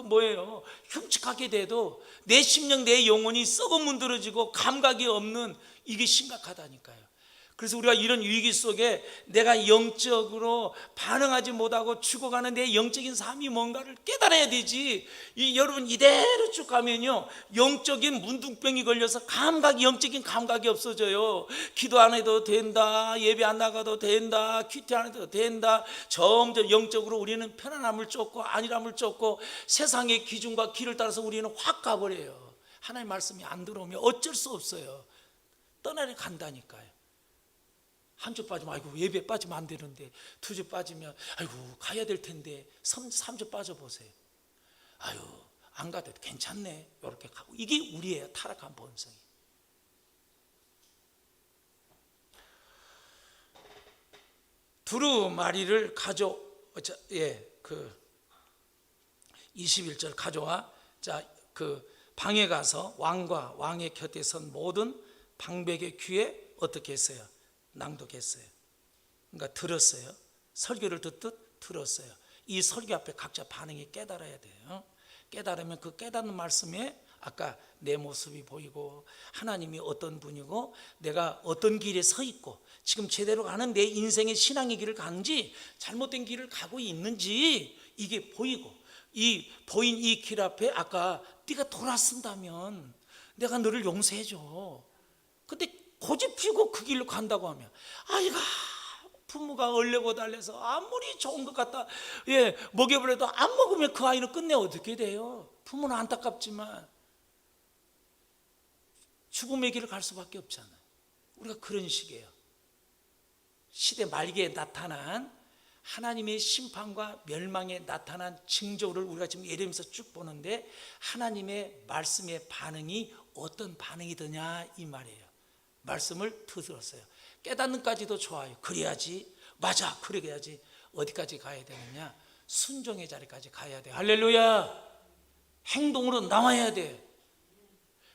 뭐예요? 흉측하게 돼도 내 심령, 내 영혼이 썩어 문드러지고 감각이 없는, 이게 심각하다니까요. 그래서 우리가 이런 위기 속에 내가 영적으로 반응하지 못하고 죽어가는 내 영적인 삶이 뭔가를 깨달아야 되지. 여러분 이대로 쭉 가면요, 영적인 문둥병이 걸려서 영적인 감각이 없어져요. 기도 안 해도 된다, 예배 안 나가도 된다, 큐티 안 해도 된다. 점점 영적으로 우리는 편안함을 쫓고 안일함을 쫓고 세상의 기준과 길을 따라서 우리는 확 가버려요. 하나님의 말씀이 안 들어오면 어쩔 수 없어요. 떠나려 간다니까요. 한 주 빠지면 아이고 예배 빠지면 안 되는데, 두 주 빠지면 아이고 가야 될 텐데, 3주 빠져보세요. 아유 안 가도 괜찮네, 이렇게 가고. 이게 우리의 타락한 본성이. 두루마리를 그 21절 가져와. 자, 그 방에 가서 왕과 왕의 곁에 선 모든 방백의 귀에 어떻게 했어요? 낭독했어요. 그러니까 들었어요. 설교를 듣듯 들었어요. 이 설교 앞에 각자 반응이 깨달아야 돼요. 깨달으면 그 깨닫는 말씀에 아까 내 모습이 보이고, 하나님이 어떤 분이고, 내가 어떤 길에 서 있고, 지금 제대로 가는 내 인생의 신앙의 길을 가는지 잘못된 길을 가고 있는지 이게 보이고, 이 보인 이 길 앞에 아까 네가 돌아선다면 내가 너를 용서해줘. 근데 고집 피고 그 길로 간다고 하면, 아이가 부모가 얼레고 달래서 아무리 좋은 것 같다 먹여버려도 안 먹으면 그 아이는 끝내 어떻게 돼요? 부모는 안타깝지만 죽음의 길을 갈 수밖에 없잖아요. 우리가 그런 식이에요. 시대 말기에 나타난 하나님의 심판과 멸망에 나타난 징조를 우리가 지금 예레미야에서 쭉 보는데, 하나님의 말씀의 반응이 어떤 반응이 되냐 이 말이에요. 말씀을 들었어요. 깨닫는까지도 좋아요. 그래야지, 맞아, 그래야지. 어디까지 가야 되느냐? 순종의 자리까지 가야 돼. 할렐루야. 행동으로 나와야 돼.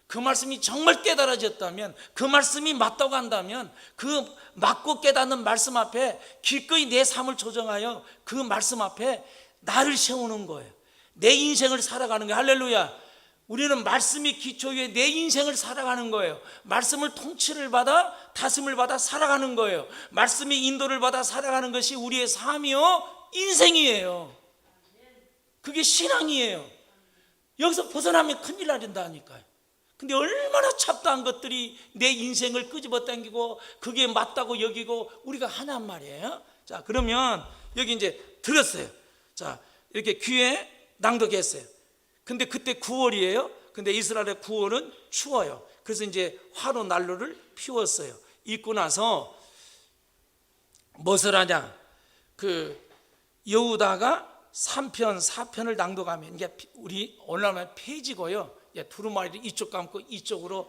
그 말씀이 정말 깨달아졌다면, 그 말씀이 맞다고 한다면, 그 맞고 깨닫는 말씀 앞에 기꺼이 내 삶을 조정하여 그 말씀 앞에 나를 세우는 거예요. 내 인생을 살아가는 거예요. 할렐루야. 우리는 말씀이 기초 위에 내 인생을 살아가는 거예요. 말씀을 통치를 받아 다스림을 받아 살아가는 거예요. 말씀이 인도를 받아 살아가는 것이 우리의 삶이요 인생이에요. 그게 신앙이에요. 여기서 벗어나면 큰일 나린다니까요. 근데 얼마나 잡다한 것들이 내 인생을 끄집어 당기고 그게 맞다고 여기고 우리가 하냔 말이에요. 자, 그러면 여기 이제 들었어요. 자, 이렇게 귀에 낭독했어요. 근데 그때 9월이에요. 근데 이스라엘의 9월은 추워요. 그래서 이제 화로 난로를 피웠어요. 입고 나서 무엇을 하냐? 그 여우다가 3편, 4편을 낭독하면 이게 우리 올라가면 페이지고요. 두루마리를 이쪽 감고 이쪽으로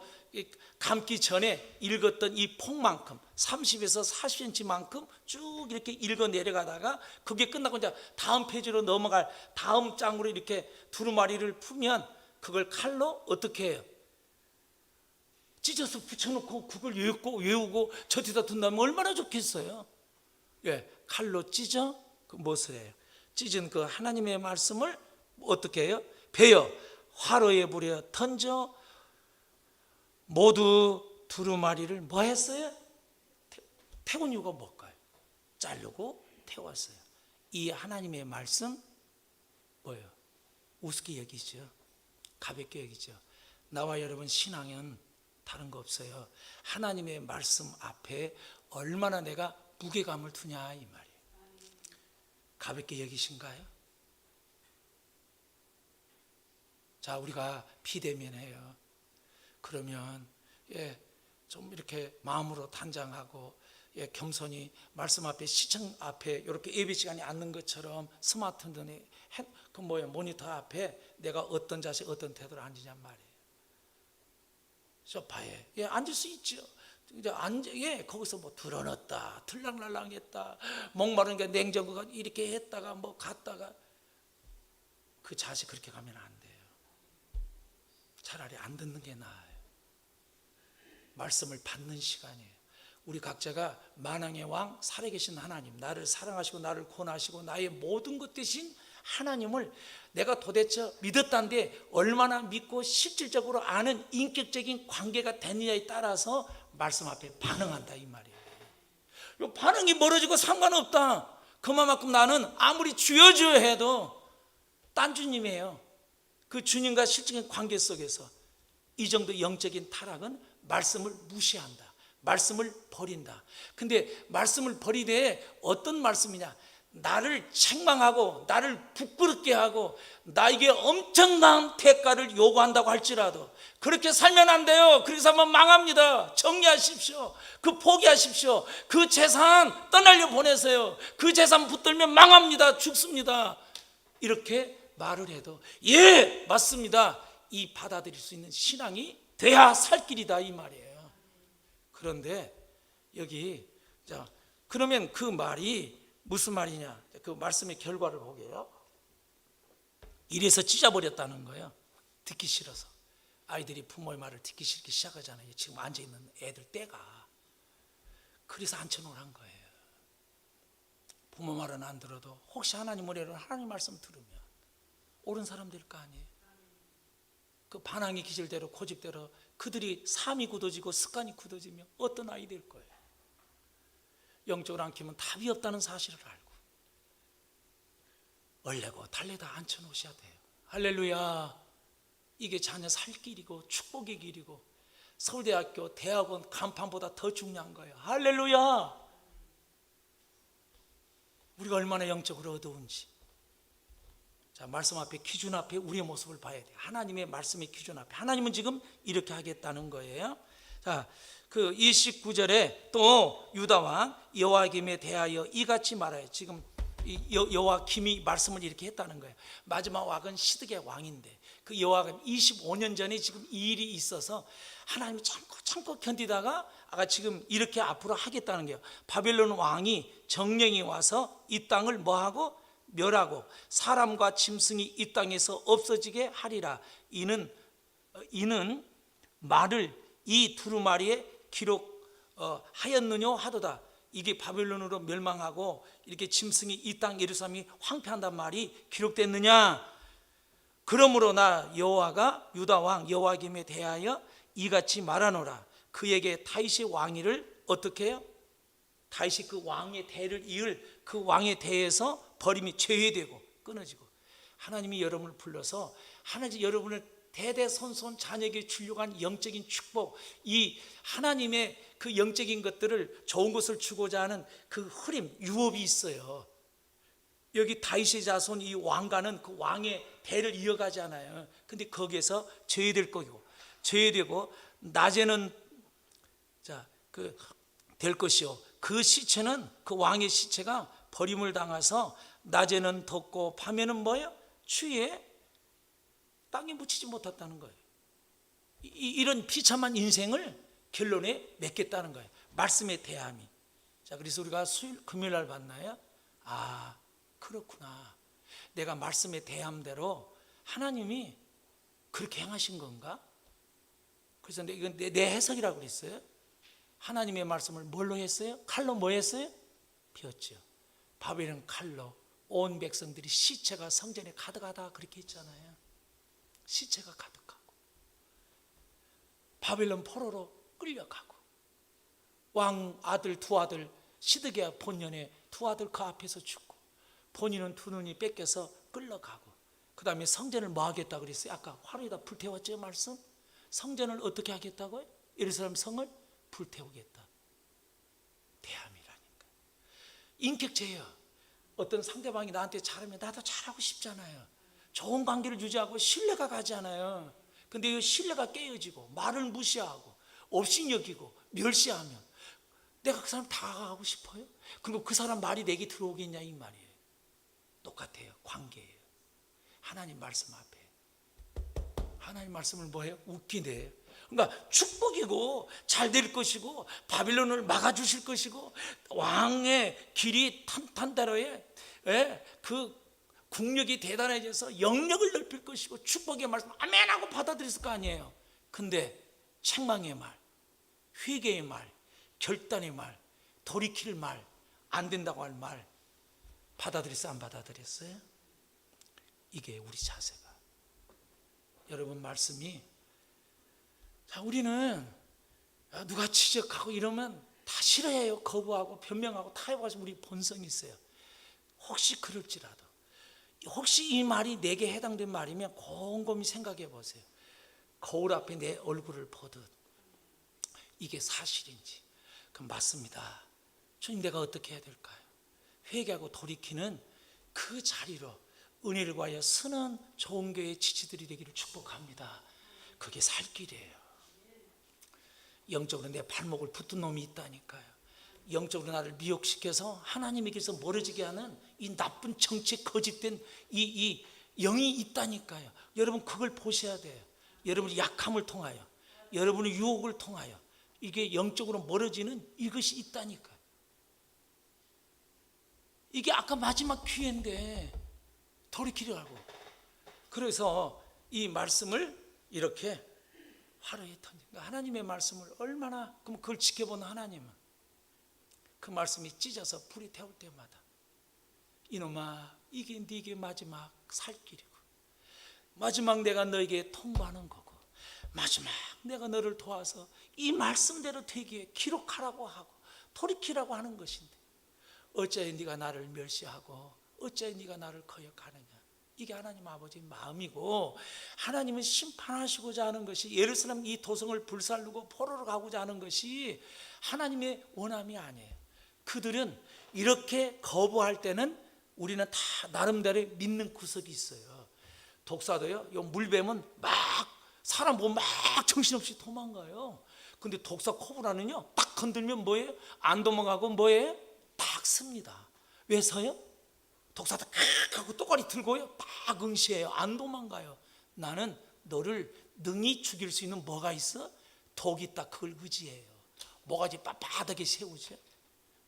감기 전에 읽었던 이 폭만큼 30에서 40cm만큼 쭉 이렇게 읽어 내려가다가 그게 끝나고 이제 다음 페이지로 넘어갈 다음 장으로 이렇게 두루마리를 풀면 그걸 칼로 어떻게 해요? 찢어서 붙여놓고 그걸 외우고 저 뒤다 둔다면 얼마나 좋겠어요. 예, 칼로 찢어 그 무엇을 해요? 찢은 그 하나님의 말씀을 어떻게 해요? 베어 화로에 불에 던져 모두 두루마리를 뭐 했어요? 태운 이유가 뭘까요? 자르고 태웠어요. 이 하나님의 말씀 뭐예요? 우습게 여기죠. 가볍게 여기죠. 나와 여러분 신앙은 다른 거 없어요. 하나님의 말씀 앞에 얼마나 내가 무게감을 두냐 이 말이에요. 가볍게 여기신가요? 자, 우리가 비대면해요. 그러면 좀 이렇게 마음으로 단장하고 겸손히 말씀 앞에 시청 앞에 이렇게 예배 시간에 앉는 것처럼 스마트폰에 그 모니터 앞에 내가 어떤 자세 어떤 태도로 앉으냔 말이에요. 소파에 앉을 수 있죠. 이제 거기서 뭐 드러났다, 들락날락했다, 목마른 게 냉장고가 이렇게 했다가 뭐 갔다가 그 자세 그렇게 가면 안 돼요. 차라리 안 듣는 게 나아요. 말씀을 받는 시간이에요. 우리 각자가 만왕의 왕 살아계신 하나님, 나를 사랑하시고 나를 권하시고 나의 모든 것 대신 하나님을 내가 도대체 믿었다는데 얼마나 믿고 실질적으로 아는 인격적인 관계가 되느냐에 따라서 말씀 앞에 반응한다 이 말이에요. 이 반응이 멀어지고 상관없다. 그만큼 나는 아무리 주여 해도 딴 주님이에요. 그 주님과 실질적인 관계 속에서 이 정도 영적인 타락은 말씀을 무시한다. 말씀을 버린다. 근데 말씀을 버리되 어떤 말씀이냐? 나를 책망하고 나를 부끄럽게 하고 나에게 엄청난 대가를 요구한다고 할지라도 그렇게 살면 안 돼요. 그렇게 살면 망합니다. 정리하십시오. 그 포기하십시오. 그 재산 떠날려 보내세요. 그 재산 붙들면 망합니다. 죽습니다. 이렇게 말을 해도 예 맞습니다. 이 받아들일 수 있는 신앙이 돼야 살 길이다 이 말이에요. 그런데 여기 자 그러면 그 말이 무슨 말이냐? 그 말씀의 결과를 보게요. 이래서 찢어버렸다는 거예요. 듣기 싫어서. 아이들이 부모의 말을 듣기 싫기 시작하잖아요. 지금 앉아있는 애들 때가. 그래서 앉혀놓으란 거예요. 부모 말은 안 들어도 혹시 하나님 은혜로 하나님 말씀 들으면 옳은 사람 될 거 아니에요. 그 반항의 기질대로 고집대로 그들이 삶이 굳어지고 습관이 굳어지면 어떤 아이 될 거예요. 영적으로 안 키우면 답이 없다는 사실을 알고 얼레고 달래다 앉혀놓으셔야 돼요. 할렐루야. 이게 자녀 살 길이고 축복의 길이고 서울대학교 대학원 간판보다 더 중요한 거예요. 할렐루야. 우리가 얼마나 영적으로 어두운지. 자, 말씀 앞에 기준 앞에 우리의 모습을 봐야 돼요. 하나님의 말씀의 기준 앞에 하나님은 지금 이렇게 하겠다는 거예요. 자, 그 29절에 또 유다 왕 여호야김에 대하여 이같이 말하여 지금 여호야김이 말씀을 이렇게 했다는 거예요. 마지막 왕은 시드기야 왕인데 그 여호야김 25년 전에 지금 이 일이 있어서 하나님이 참고 견디다가 나가 지금 이렇게 앞으로 하겠다는 거예요. 바벨론 왕이 정령이 와서 이 땅을 뭐하고 멸하고 사람과 짐승이 이 땅에서 없어지게 하리라. 이는 말을 이 두루마리에 기록하였느냐 하도다. 이게 바벨론으로 멸망하고 이렇게 짐승이 이 땅 예루살렘이 황폐한단 말이 기록됐느냐? 그러므로 나 여호와가 유다 왕 여호와김에 대하여 이같이 말하노라. 그에게 다윗의 왕위를 어떻게 해요? 다윗이 그 왕의 대를 이을 그 왕의 대에서 버림이 제외되고 끊어지고, 하나님이 여러분을 불러서 하나님이 여러분을 대대손손 자녀에게 주려고 한 영적인 축복, 이 하나님의 그 영적인 것들을 좋은 것을 주고자 하는 그 흐림, 유업이 있어요. 여기 다윗의 자손 이 왕가는 그 왕의 대를 이어가잖아요. 근데 거기에서 제외될 거고, 제외되고 낮에는 될 것이요, 그 시체는 그 왕의 시체가 버림을 당해서 낮에는 덥고 밤에는 뭐예요? 추위에 땅에 묻히지 못했다는 거예요. 이런 비참한 인생을 결론에 맺겠다는 거예요. 말씀의 대함이. 자, 그래서 우리가 금요일 날 봤나요? 아, 그렇구나. 내가 말씀의 대함대로 하나님이 그렇게 행하신 건가? 그래서 이건 내 해석이라고 그랬어요. 하나님의 말씀을 뭘로 했어요? 칼로 뭐 했어요? 피웠죠. 바벨론 칼로 온 백성들이 시체가 성전에 가득하다 그렇게 했잖아요. 시체가 가득하고 바벨론 포로로 끌려가고 왕 아들 두 아들 시드기야 본년에 두 아들 그 앞에서 죽고 본인은 두 눈이 뺏겨서 끌려가고, 그 다음에 성전을 뭐 하겠다 그랬어요? 아까 화로에다 불태웠죠 말씀? 성전을 어떻게 하겠다고요? 예루살렘 성을 불태우겠다. 대함이라니까. 인격체예요. 어떤 상대방이 나한테 잘하면 나도 잘하고 싶잖아요. 좋은 관계를 유지하고 신뢰가 가잖아요. 근데 이 신뢰가 깨어지고 말을 무시하고 없이 여기고 멸시하면 내가 그 사람 다가가고 싶어요? 그리고 그 사람 말이 내게 들어오겠냐 이 말이에요. 똑같아요. 관계예요. 하나님 말씀 앞에 하나님 말씀을 뭐해요? 웃기네. 그러니까 축복이고 잘 될 것이고 바빌론을 막아주실 것이고 왕의 길이 탄탄대로에 그 국력이 대단해져서 영역을 넓힐 것이고 축복의 말씀 아멘 하고 받아들였을 거 아니에요. 근데 책망의 말, 회개의 말, 결단의 말, 돌이킬 말, 안 된다고 할 말 받아들였어요? 안 받아들였어요? 이게 우리 자세가. 여러분 말씀이, 자, 우리는 누가 지적하고 이러면 다 싫어해요. 거부하고 변명하고 타협하시면 우리 본성이 있어요. 혹시 그럴지라도, 혹시 이 말이 내게 해당된 말이면 곰곰이 생각해 보세요. 거울 앞에 내 얼굴을 보듯 이게 사실인지. 그럼 맞습니다. 주님, 내가 어떻게 해야 될까요? 회개하고 돌이키는 그 자리로 은혜를 구하여 쓰는 좋은 교회의 지치들이 되기를 축복합니다. 그게 살 길이에요. 영적으로 내 발목을 붙든 놈이 있다니까요. 영적으로 나를 미혹시켜서 하나님에게서 멀어지게 하는 이 나쁜 정책 거짓된 이 영이 있다니까요. 여러분 그걸 보셔야 돼요. 여러분의 약함을 통하여, 여러분의 유혹을 통하여 이게 영적으로 멀어지는 이것이 있다니까요. 이게 아까 마지막 기회인데 돌이키려고. 그래서 이 말씀을 이렇게 화로에 던진다. 하나님의 말씀을 얼마나, 그럼 그걸 지켜보는 하나님은 그 말씀이 찢어서 불이 태울 때마다 이놈아, 이게 네게 마지막 살 길이고, 마지막 내가 너에게 통보하는 거고, 마지막 내가 너를 도와서 이 말씀대로 되게 기록하라고 하고 돌이키라고 하는 것인데 어찌하여 네가 나를 멸시하고 어찌하여 네가 나를 거역하느냐. 이게 하나님 아버지의 마음이고, 하나님은 심판하시고자 하는 것이, 예루살렘 이 도성을 불살르고 포로로 가고자 하는 것이 하나님의 원함이 아니에요. 그들은 이렇게 거부할 때는 우리는 다 나름대로 믿는 구석이 있어요. 독사도요, 요 물뱀은 막 사람 보면 막 정신없이 도망가요. 근데 독사 코브라는요, 딱 건들면 뭐예요? 안 도망가고 뭐예요? 딱 씁니다. 왜 서요? 독사도 칵 하고 똑바리 들고요, 딱 응시해요. 안 도망가요. 나는 너를 능히 죽일 수 있는 뭐가 있어? 독이 있다. 그걸 의지해요. 모가지 빳빳하게 세우죠.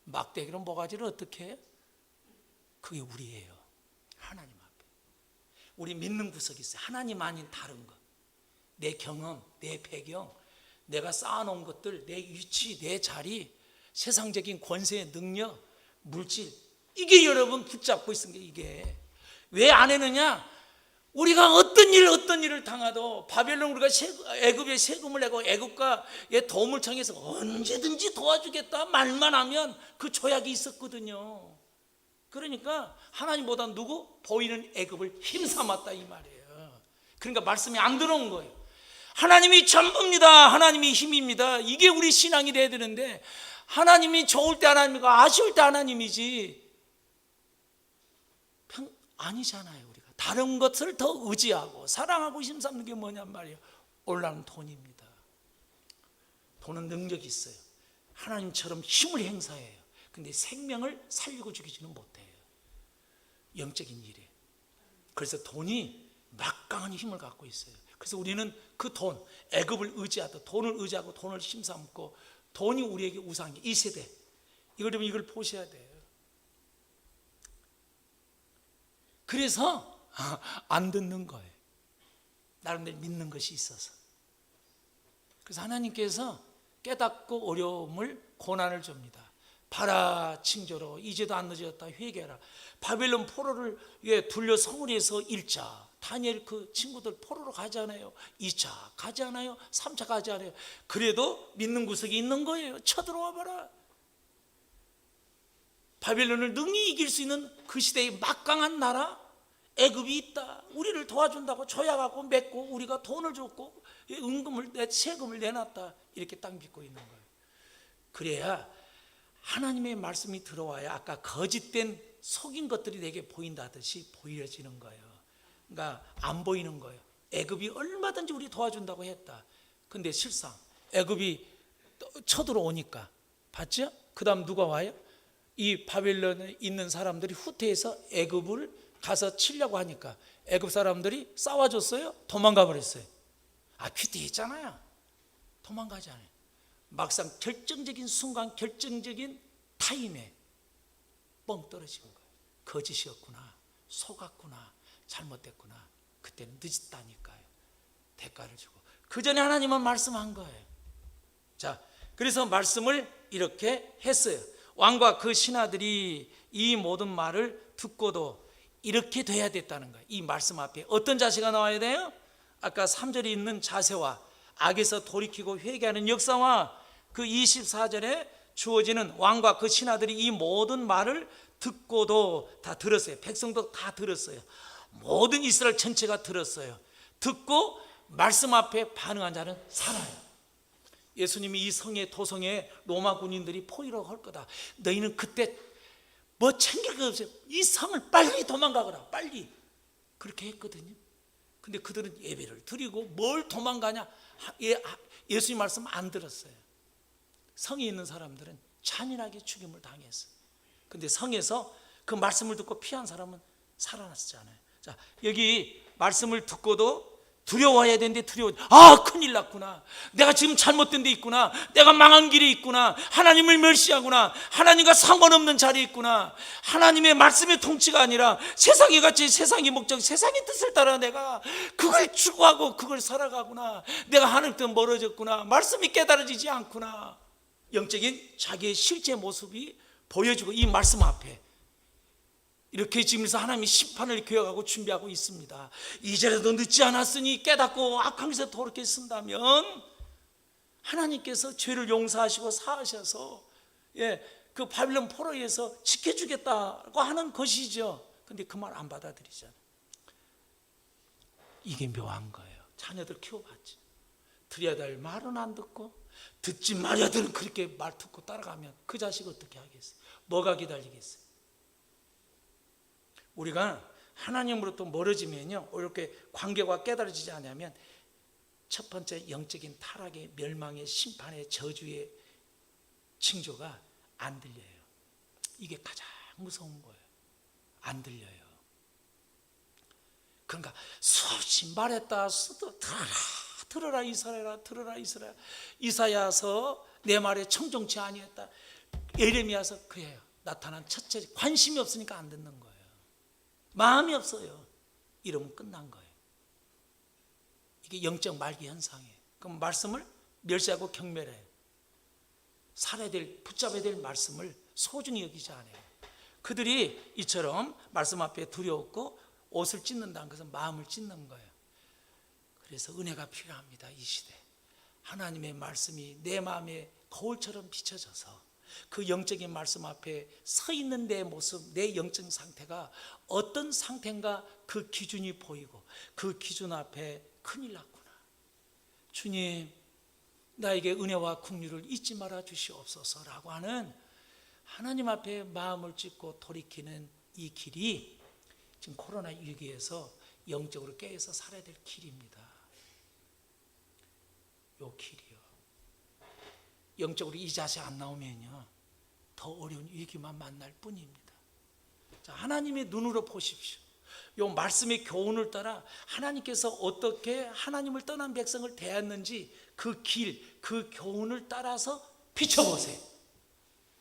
막대기로 모가지를 어떻게 해요? 그게 우리예요. 하나님 앞에 우리 믿는 구석이 있어요. 하나님 아닌 다른 것, 내 경험, 내 배경, 내가 쌓아놓은 것들, 내 위치, 내 자리, 세상적인 권세의 능력, 물질, 이게 여러분 붙잡고 있는 게 이게 왜 안 했느냐? 우리가 어떤 일을 당하도 바벨론 우리가 애굽에 세금을 내고 애굽과의 도움을 청해서 언제든지 도와주겠다 말만 하면 그 조약이 있었거든요. 그러니까 하나님보다 누구? 보이는 애굽을 힘삼았다 이 말이에요. 그러니까 말씀이 안 들어온 거예요. 하나님이 전부입니다. 하나님이 힘입니다. 이게 우리 신앙이 돼야 되는데 하나님이 좋을 때 하나님이고 아쉬울 때 하나님이지 아니잖아요. 우리가 다른 것을 더 의지하고 사랑하고 힘삼는 게 뭐냔 말이에요. 올라는 돈입니다. 돈은 능력이 있어요. 하나님처럼 힘을 행사해요. 근데 생명을 살리고 죽이지는 못해요. 영적인 일에. 그래서 돈이 막강한 힘을 갖고 있어요. 그래서 우리는 그 돈, 애굽을 의지하다 돈을 의지하고 돈을 힘삼고 돈이 우리에게 우상이 이 세대 이걸 보셔야 돼요. 그래서 안 듣는 거예요. 나름대로 믿는 것이 있어서. 그래서 하나님께서 깨닫고 어려움을 고난을 줍니다. 봐라 징조로 이제도 안 늦었다 회개하라. 바벨론 포로를 둘려 성으로에서 1차 다니엘 그 친구들 포로로 가지 않아요. 2차 가지 않아요. 3차 가지 않아요. 그래도 믿는 구석이 있는 거예요. 쳐들어와 봐라. 바벨론을 능히 이길 수 있는 그 시대의 막강한 나라 애굽이 있다. 우리를 도와준다고 조약하고 맺고 우리가 돈을 줬고 세금을 내놨다. 이렇게 딱 믿고 있는 거예요. 그래야 하나님의 말씀이 들어와야 아까 거짓된 속인 것들이 내게 보인다듯이 보여지는 거예요. 그러니까 안 보이는 거예요. 애굽이 얼마든지 우리 도와준다고 했다. 근데 실상 애굽이 쳐들어오니까 봤죠? 그 다음 누가 와요? 이 바벨론에 있는 사람들이 후퇴해서 애굽을 가서 치려고 하니까 애굽 사람들이 싸워줬어요? 도망가 버렸어요? 휘퇴했잖아요. 도망가지 않아요. 막상 결정적인 순간 결정적인 타임에 뻥 떨어진 거예요. 거짓이었구나, 속았구나, 잘못됐구나. 그때는 늦었다니까요. 대가를 주고 그 전에 하나님은 말씀한 거예요. 자, 그래서 말씀을 이렇게 했어요. 왕과 그 신하들이 이 모든 말을 듣고도 이렇게 돼야 됐다는 거예요. 이 말씀 앞에 어떤 자세가 나와야 돼요? 아까 3절에 있는 자세와 악에서 돌이키고 회개하는 역사와 그 24절에 주어지는 왕과 그 신하들이 이 모든 말을 듣고도 다 들었어요. 백성도 다 들었어요. 모든 이스라엘 전체가 들었어요. 듣고 말씀 앞에 반응한 자는 살아요. 예수님이 이 성의 도성에 로마 군인들이 포위로 할 거다. 너희는 그때 뭐 챙길 거 없어요. 이 성을 빨리 도망가거라. 빨리. 그렇게 했거든요. 근데 그들은 예배를 드리고 뭘 도망가냐? 예수님 말씀 안 들었어요. 성에 있는 사람들은 잔인하게 죽임을 당했어요. 근데 성에서 그 말씀을 듣고 피한 사람은 살아났잖아요. 자, 여기 말씀을 듣고도 두려워해야 되는데 큰일 났구나. 내가 지금 잘못된 데 있구나. 내가 망한 길에 있구나. 하나님을 멸시하구나. 하나님과 상관없는 자리에 있구나. 하나님의 말씀의 통치가 아니라 세상의 가치, 세상의 목적, 세상의 뜻을 따라 내가 그걸 추구하고 그걸 살아가구나. 내가 하나님부터 멀어졌구나. 말씀이 깨달아지지 않구나. 영적인 자기의 실제 모습이 보여지고 이 말씀 앞에 이렇게 지금서 하나님이 심판을 기억하고 준비하고 있습니다. 이제라도 늦지 않았으니 깨닫고 악한 것에 돌이켜 쓴다면 하나님께서 죄를 용서하시고 사하셔서 그 바빌론 포로에서 지켜주겠다고 하는 것이죠. 근데 그 말 안 받아들이잖아요. 이게 묘한 거예요. 자녀들 키워봤지. 드려야 될 말은 안 듣고 듣지 말아야 되는 그렇게 말 듣고 따라가면 그 자식 어떻게 하겠어요? 뭐가 기다리겠어요? 우리가 하나님으로부터 멀어지면요, 이렇게 관계가 깨달아지지 않으면 첫 번째 영적인 타락의 멸망의 심판의 저주의 징조가 안 들려요. 이게 가장 무서운 거예요. 안 들려요. 그러니까 수없이 말했다 들어라 이스라엘아, 들어라 이스라엘. 이사야서 내 말에 청종치 아니했다. 예레미야서 그래요. 나타난 첫째 관심이 없으니까 안 듣는 거예요. 마음이 없어요. 이러면 끝난 거예요. 이게 영적 말기 현상이에요. 그럼 말씀을 멸시하고 경멸해요. 살아야 될, 붙잡아야 될 말씀을 소중히 여기지 않아요. 그들이 이처럼 말씀 앞에 두려웠고 옷을 찢는다는 것은 마음을 찢는 거예요. 그래서 은혜가 필요합니다. 이 시대 하나님의 말씀이 내 마음에 거울처럼 비춰져서 그 영적인 말씀 앞에 서 있는 내 모습, 내 영적 상태가 어떤 상태인가 그 기준이 보이고 그 기준 앞에 큰일 났구나. 주님, 나에게 은혜와 긍휼을 잊지 말아 주시옵소서라고 하는 하나님 앞에 마음을 찢고 돌이키는 이 길이 지금 코로나 위기에서 영적으로 깨어서 살아야 될 길입니다. 요 길이요. 영적으로 이 자세 안 나오면요 더 어려운 위기만 만날 뿐입니다. 자, 하나님의 눈으로 보십시오. 요 말씀의 교훈을 따라 하나님께서 어떻게 하나님을 떠난 백성을 대했는지 그 길, 그 교훈을 따라서 비춰보세요.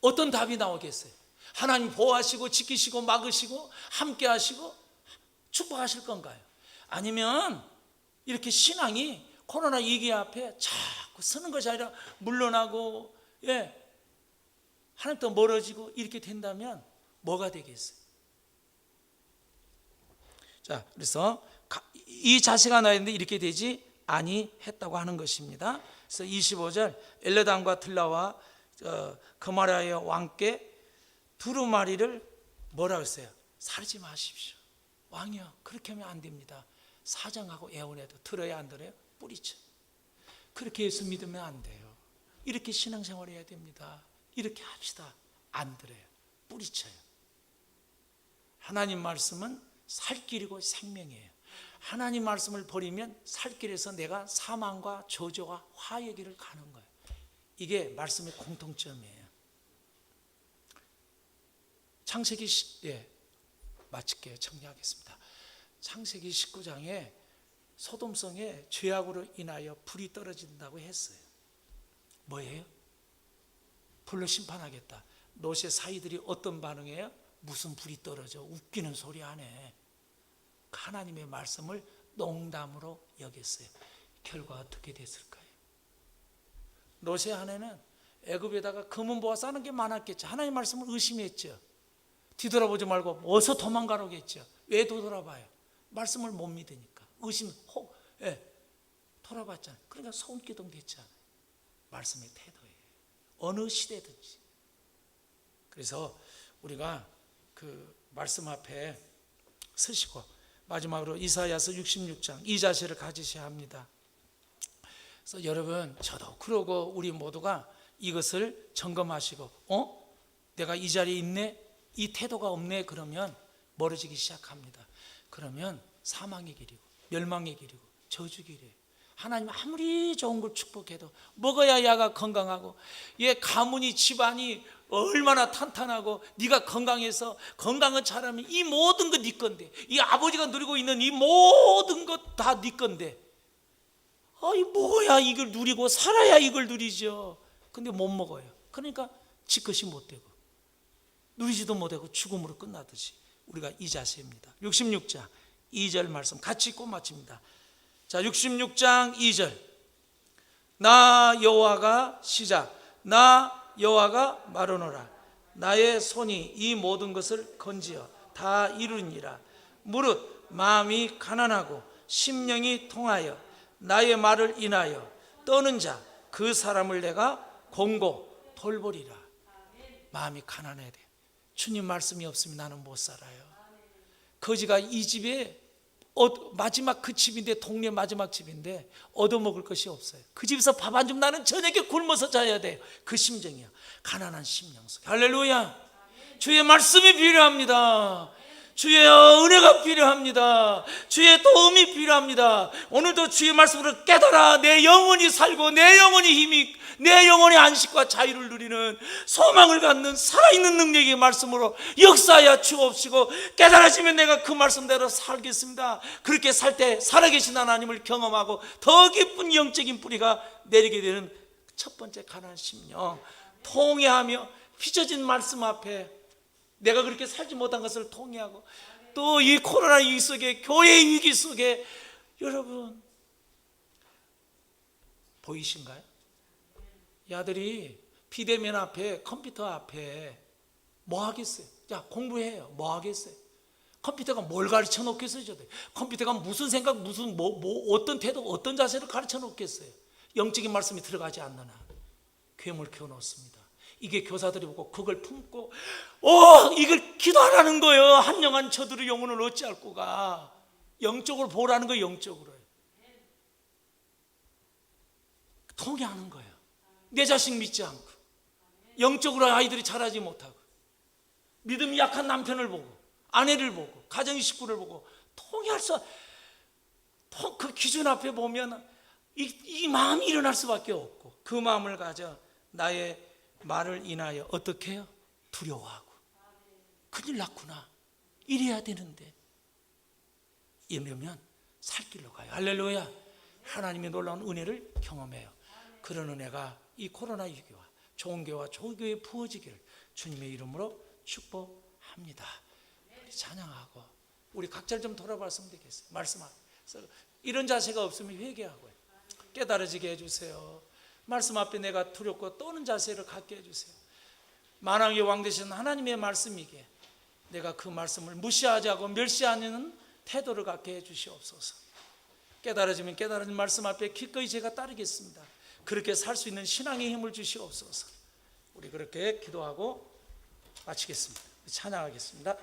어떤 답이 나오겠어요? 하나님 보호하시고 지키시고 막으시고 함께 하시고 축복하실 건가요? 아니면 이렇게 신앙이 코로나 위기 앞에 자꾸 서는 것이 아니라 물러나고 하나님తో 멀어지고 이렇게 된다면 뭐가 되겠어요? 자, 그래서 이 자세가 나야 되는데 이렇게 되지 아니했다고 하는 것입니다. 그래서 25절 엘레담과 들라와 거마리아의 왕께 두루마리를 뭐라고 했어요? 사르지 마십시오. 왕이요, 그렇게 하면 안 됩니다. 사정하고 애원해도 들어야 안 들어요? 뿌리쳐. 그렇게 예수 믿으면 안 돼요. 이렇게 신앙생활 해야 됩니다. 이렇게 합시다. 안 들어요. 뿌리쳐요. 하나님 말씀은 살길이고 생명이에요. 하나님 말씀을 버리면 살길에서 내가 사망과 저주와 화의 길을 가는 거예요. 이게 말씀의 공통점이에요. 창세기 마칠게요. 정리하겠습니다. 창세기 19장에 소돔성에 죄악으로 인하여 불이 떨어진다고 했어요. 뭐예요? 불로 심판하겠다. 롯의 사이들이 어떤 반응이에요? 무슨 불이 떨어져? 웃기는 소리 안 해. 하나님의 말씀을 농담으로 여겼어요. 결과 어떻게 됐을까요? 롯의 아내는 애굽에다가 금은보화 싸는 게 많았겠죠. 하나님 말씀을 의심했죠. 뒤돌아보지 말고 어서 도망가라고 했죠. 왜 뒤돌아봐요? 말씀을 못 믿으니까. 돌아봤잖아요. 그러니까 소음기둥 됐잖아요. 말씀의 태도예요. 어느 시대든지. 그래서 우리가 그 말씀 앞에 서시고 마지막으로 이사야서 66장 이 자세를 가지셔야 합니다. 그래서 여러분, 저도 그러고 우리 모두가 이것을 점검하시고 내가 이 자리에 있네? 이 태도가 없네? 그러면 멀어지기 시작합니다. 그러면 사망의 길이고 멸망의 길이고 저주 길이에요. 하나님 아무리 좋은 걸 축복해도 먹어야 야가 건강하고 가문이 집안이 얼마나 탄탄하고 네가 건강해서 건강은 잘하면 이 모든 거 네 건데 이 아버지가 누리고 있는 이 모든 것 다 네 건데 이 먹어야 이걸 누리고 살아야 이걸 누리죠. 근데 못 먹어요. 그러니까 지 것이 못 되고 누리지도 못하고 죽음으로 끝나듯이 우리가 이 자세입니다. 66장 2절 말씀 같이 읽고 마칩니다. 자, 66장 2절 나 여호와가 시작 나 여호와가 말하노라 나의 손이 이 모든 것을 건지어 다 이루니라 무릇 마음이 가난하고 심령이 통하여 나의 말을 인하여 떠는 자 그 사람을 내가 공고 돌보리라. 마음이 가난해야 돼. 주님 말씀이 없으면 나는 못 살아요. 거지가 이 집에 마지막 그 집인데 동네 마지막 집인데 얻어먹을 것이 없어요. 그 집에서 밥 안 주면 나는 저녁에 굶어서 자야 돼요. 그 심정이야. 가난한 심령 속. 할렐루야. 주의 말씀이 필요합니다. 주의 은혜가 필요합니다. 주의 도움이 필요합니다. 오늘도 주의 말씀으로 깨달아 내 영혼이 살고 내 영혼이 힘이 내 영혼의 안식과 자유를 누리는 소망을 갖는 살아있는 능력의 말씀으로 역사하여 주옵시고 깨달아지면 내가 그 말씀대로 살겠습니다. 그렇게 살 때 살아계신 하나님을 경험하고 더 깊은 영적인 뿌리가 내리게 되는 첫 번째 가난한 심령, 통회하며 빚어진 말씀 앞에 내가 그렇게 살지 못한 것을 통회하고, 또 이 코로나 위기 속에, 교회 위기 속에, 여러분 보이신가요? 이 아들이 비대면 앞에, 컴퓨터 앞에 뭐 하겠어요? 야, 공부해요. 뭐 하겠어요? 컴퓨터가 뭘 가르쳐 놓겠어요? 컴퓨터가 무슨 생각, 무슨 어떤 태도, 어떤 자세를 가르쳐 놓겠어요? 영적인 말씀이 들어가지 않는 한 괴물 키워 놓습니다. 이게 교사들이 보고 그걸 품고, 이걸 기도 안 하는 거예요. 한영한 저들의 영혼을 어찌할꼬가. 영적으로 보라는 거예요. 영적으로요. 통해하는 거예요. 내 자식 믿지 않고, 영적으로 아이들이 자라지 못하고, 믿음이 약한 남편을 보고, 아내를 보고, 가정 식구를 보고, 통해할 수, 그 기준 앞에 보면 이 마음이 일어날 수밖에 없고, 그 마음을 가져 나의 말을 인하여 어떻게 해요? 두려워하고, 큰일 났구나, 이래야 되는데, 이러면 살 길로 가요. 할렐루야. 하나님의 놀라운 은혜를 경험해요. 그런 은혜가 이 코로나 위기와 좋은 교회와 좋은 교회에 부어지기를 주님의 이름으로 축복합니다. 우리 찬양하고 우리 각자를 좀 돌아봤으면 되겠어요. 말씀하면서 이런 자세가 없으면 회개하고요. 깨달아지게 해주세요. 말씀 앞에 내가 두렵고 떠는 자세를 갖게 해주세요. 만왕의 왕 되신 하나님의 말씀이기에 내가 그 말씀을 무시하지 않고 멸시하는 태도를 갖게 해주시옵소서. 깨달아지면 깨달아진 말씀 앞에 기꺼이 제가 따르겠습니다. 그렇게 살 수 있는 신앙의 힘을 주시옵소서. 우리 그렇게 기도하고 마치겠습니다. 찬양하겠습니다.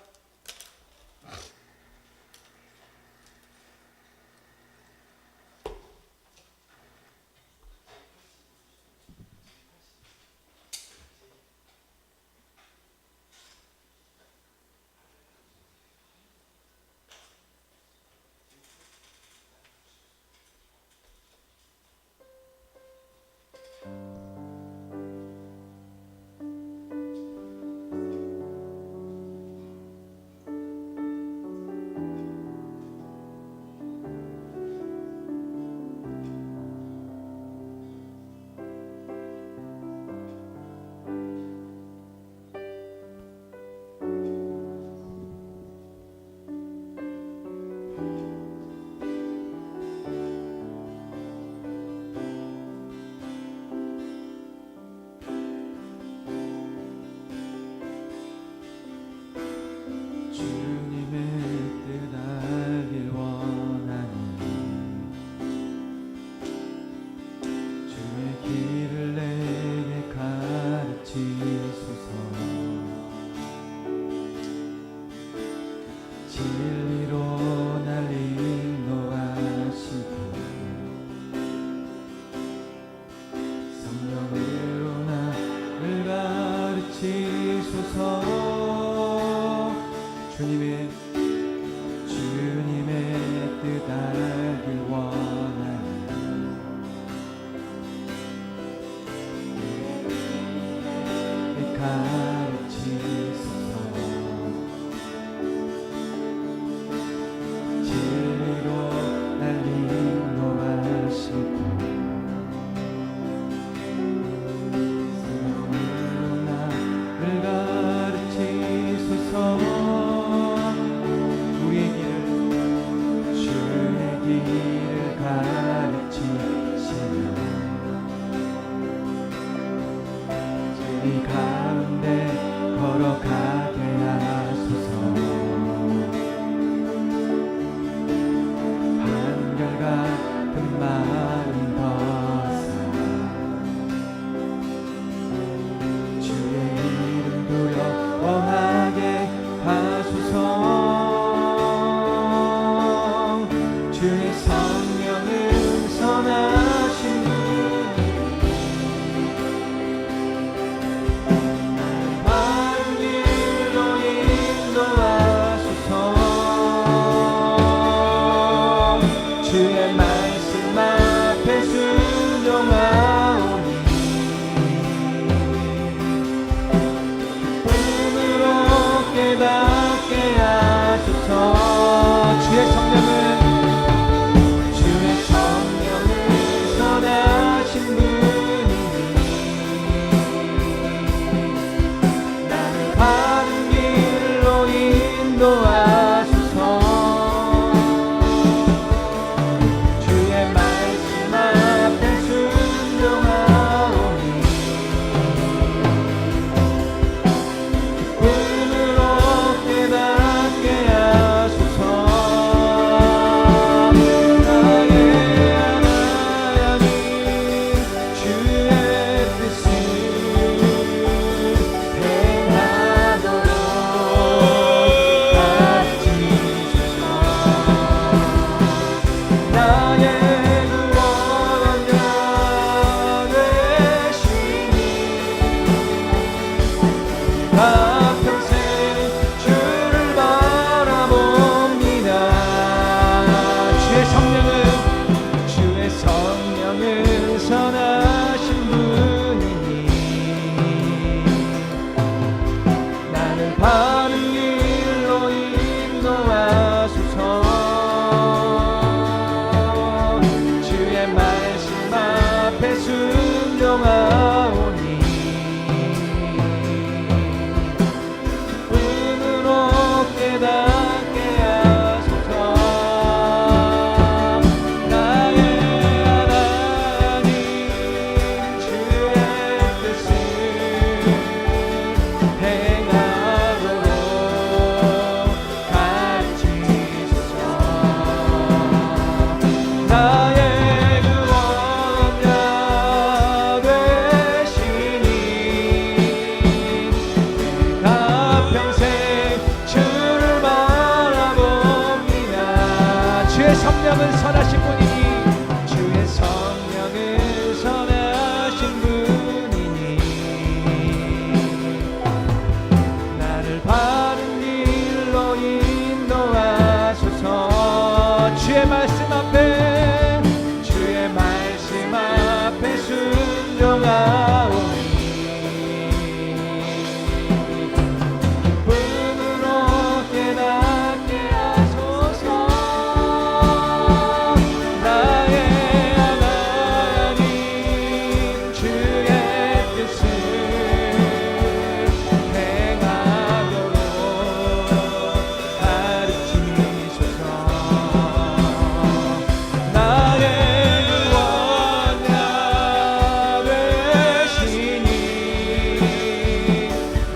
나를 바른 길로 인도하소서. 주의 말씀 앞에 순종하오니 은으로 깨닫게 하소서. 나의 하나님 주의 뜻을 행하도록 가르치소서. 나의 구원자 되시니 내가 평생 주를 바라봅니다. 주의 성령은 선하신 분이니 주의 성령은 선하신 분이니 나를 바른 길로 인도하소서. 주의 말씀 앞에 순종하오니 기쁨으로 깨닫게 하소서. 나의 하나님 주의 뜻을 행하도록 가르치소서. 나의 구원자 되시니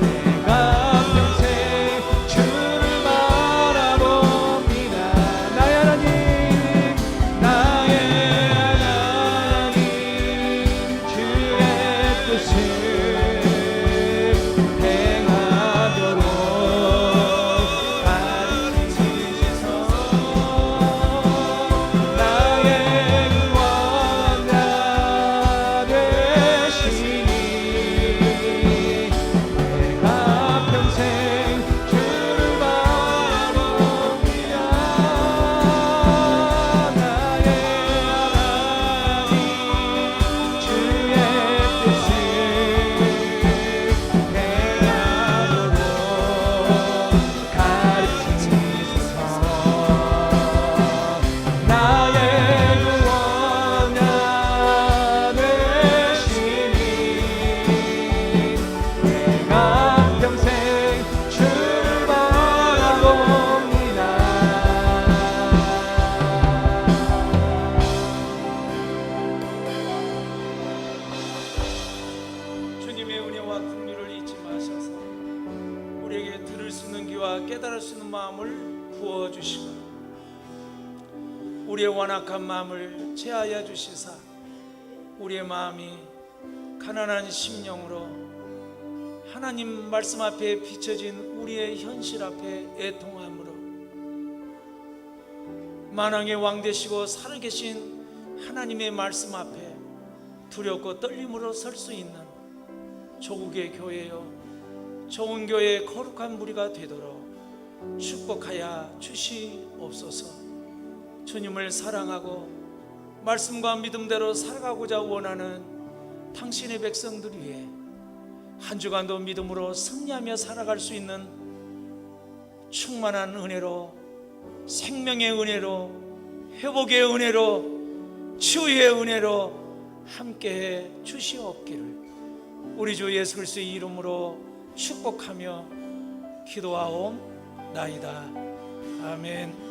내가 평생 주를 바라봅니다. 나의 하나님 주의 뜻을 행하도록 가르치소서. 나의 구원자 되시니 내가 평생 주를 바라봅니다. 나의 하나님 주의 뜻을 행하도록 가르치소서. 나의 구원자 되시니 내가 평생 주를 바라봅니다. 주님의 은혜와 긍휼을 잊지 마셔서 우리에게 들을 수 있는 귀와 깨달을 수 있는 마음을 부어주시고 우리의 완악한 마음을 제하여 주시사 우리의 마음이 가난한 심령으로 하나님 말씀 앞에 비춰진 우리의 현실 앞에 애통함으로 만왕의 왕 되시고 살아계신 하나님의 말씀 앞에 두렵고 떨림으로 설 수 있는 조국의 교회요 좋은 교회의 거룩한 무리가 되도록 축복하여 주시옵소서. 주님을 사랑하고 말씀과 믿음대로 살아가고자 원하는 당신의 백성들 위해 한 주간도 믿음으로 승리하며 살아갈 수 있는 충만한 은혜로, 생명의 은혜로, 회복의 은혜로, 치유의 은혜로 함께해 주시옵기를 우리 주 예수 그리스도의 이름으로 축복하며 기도하옵나이다. 아멘.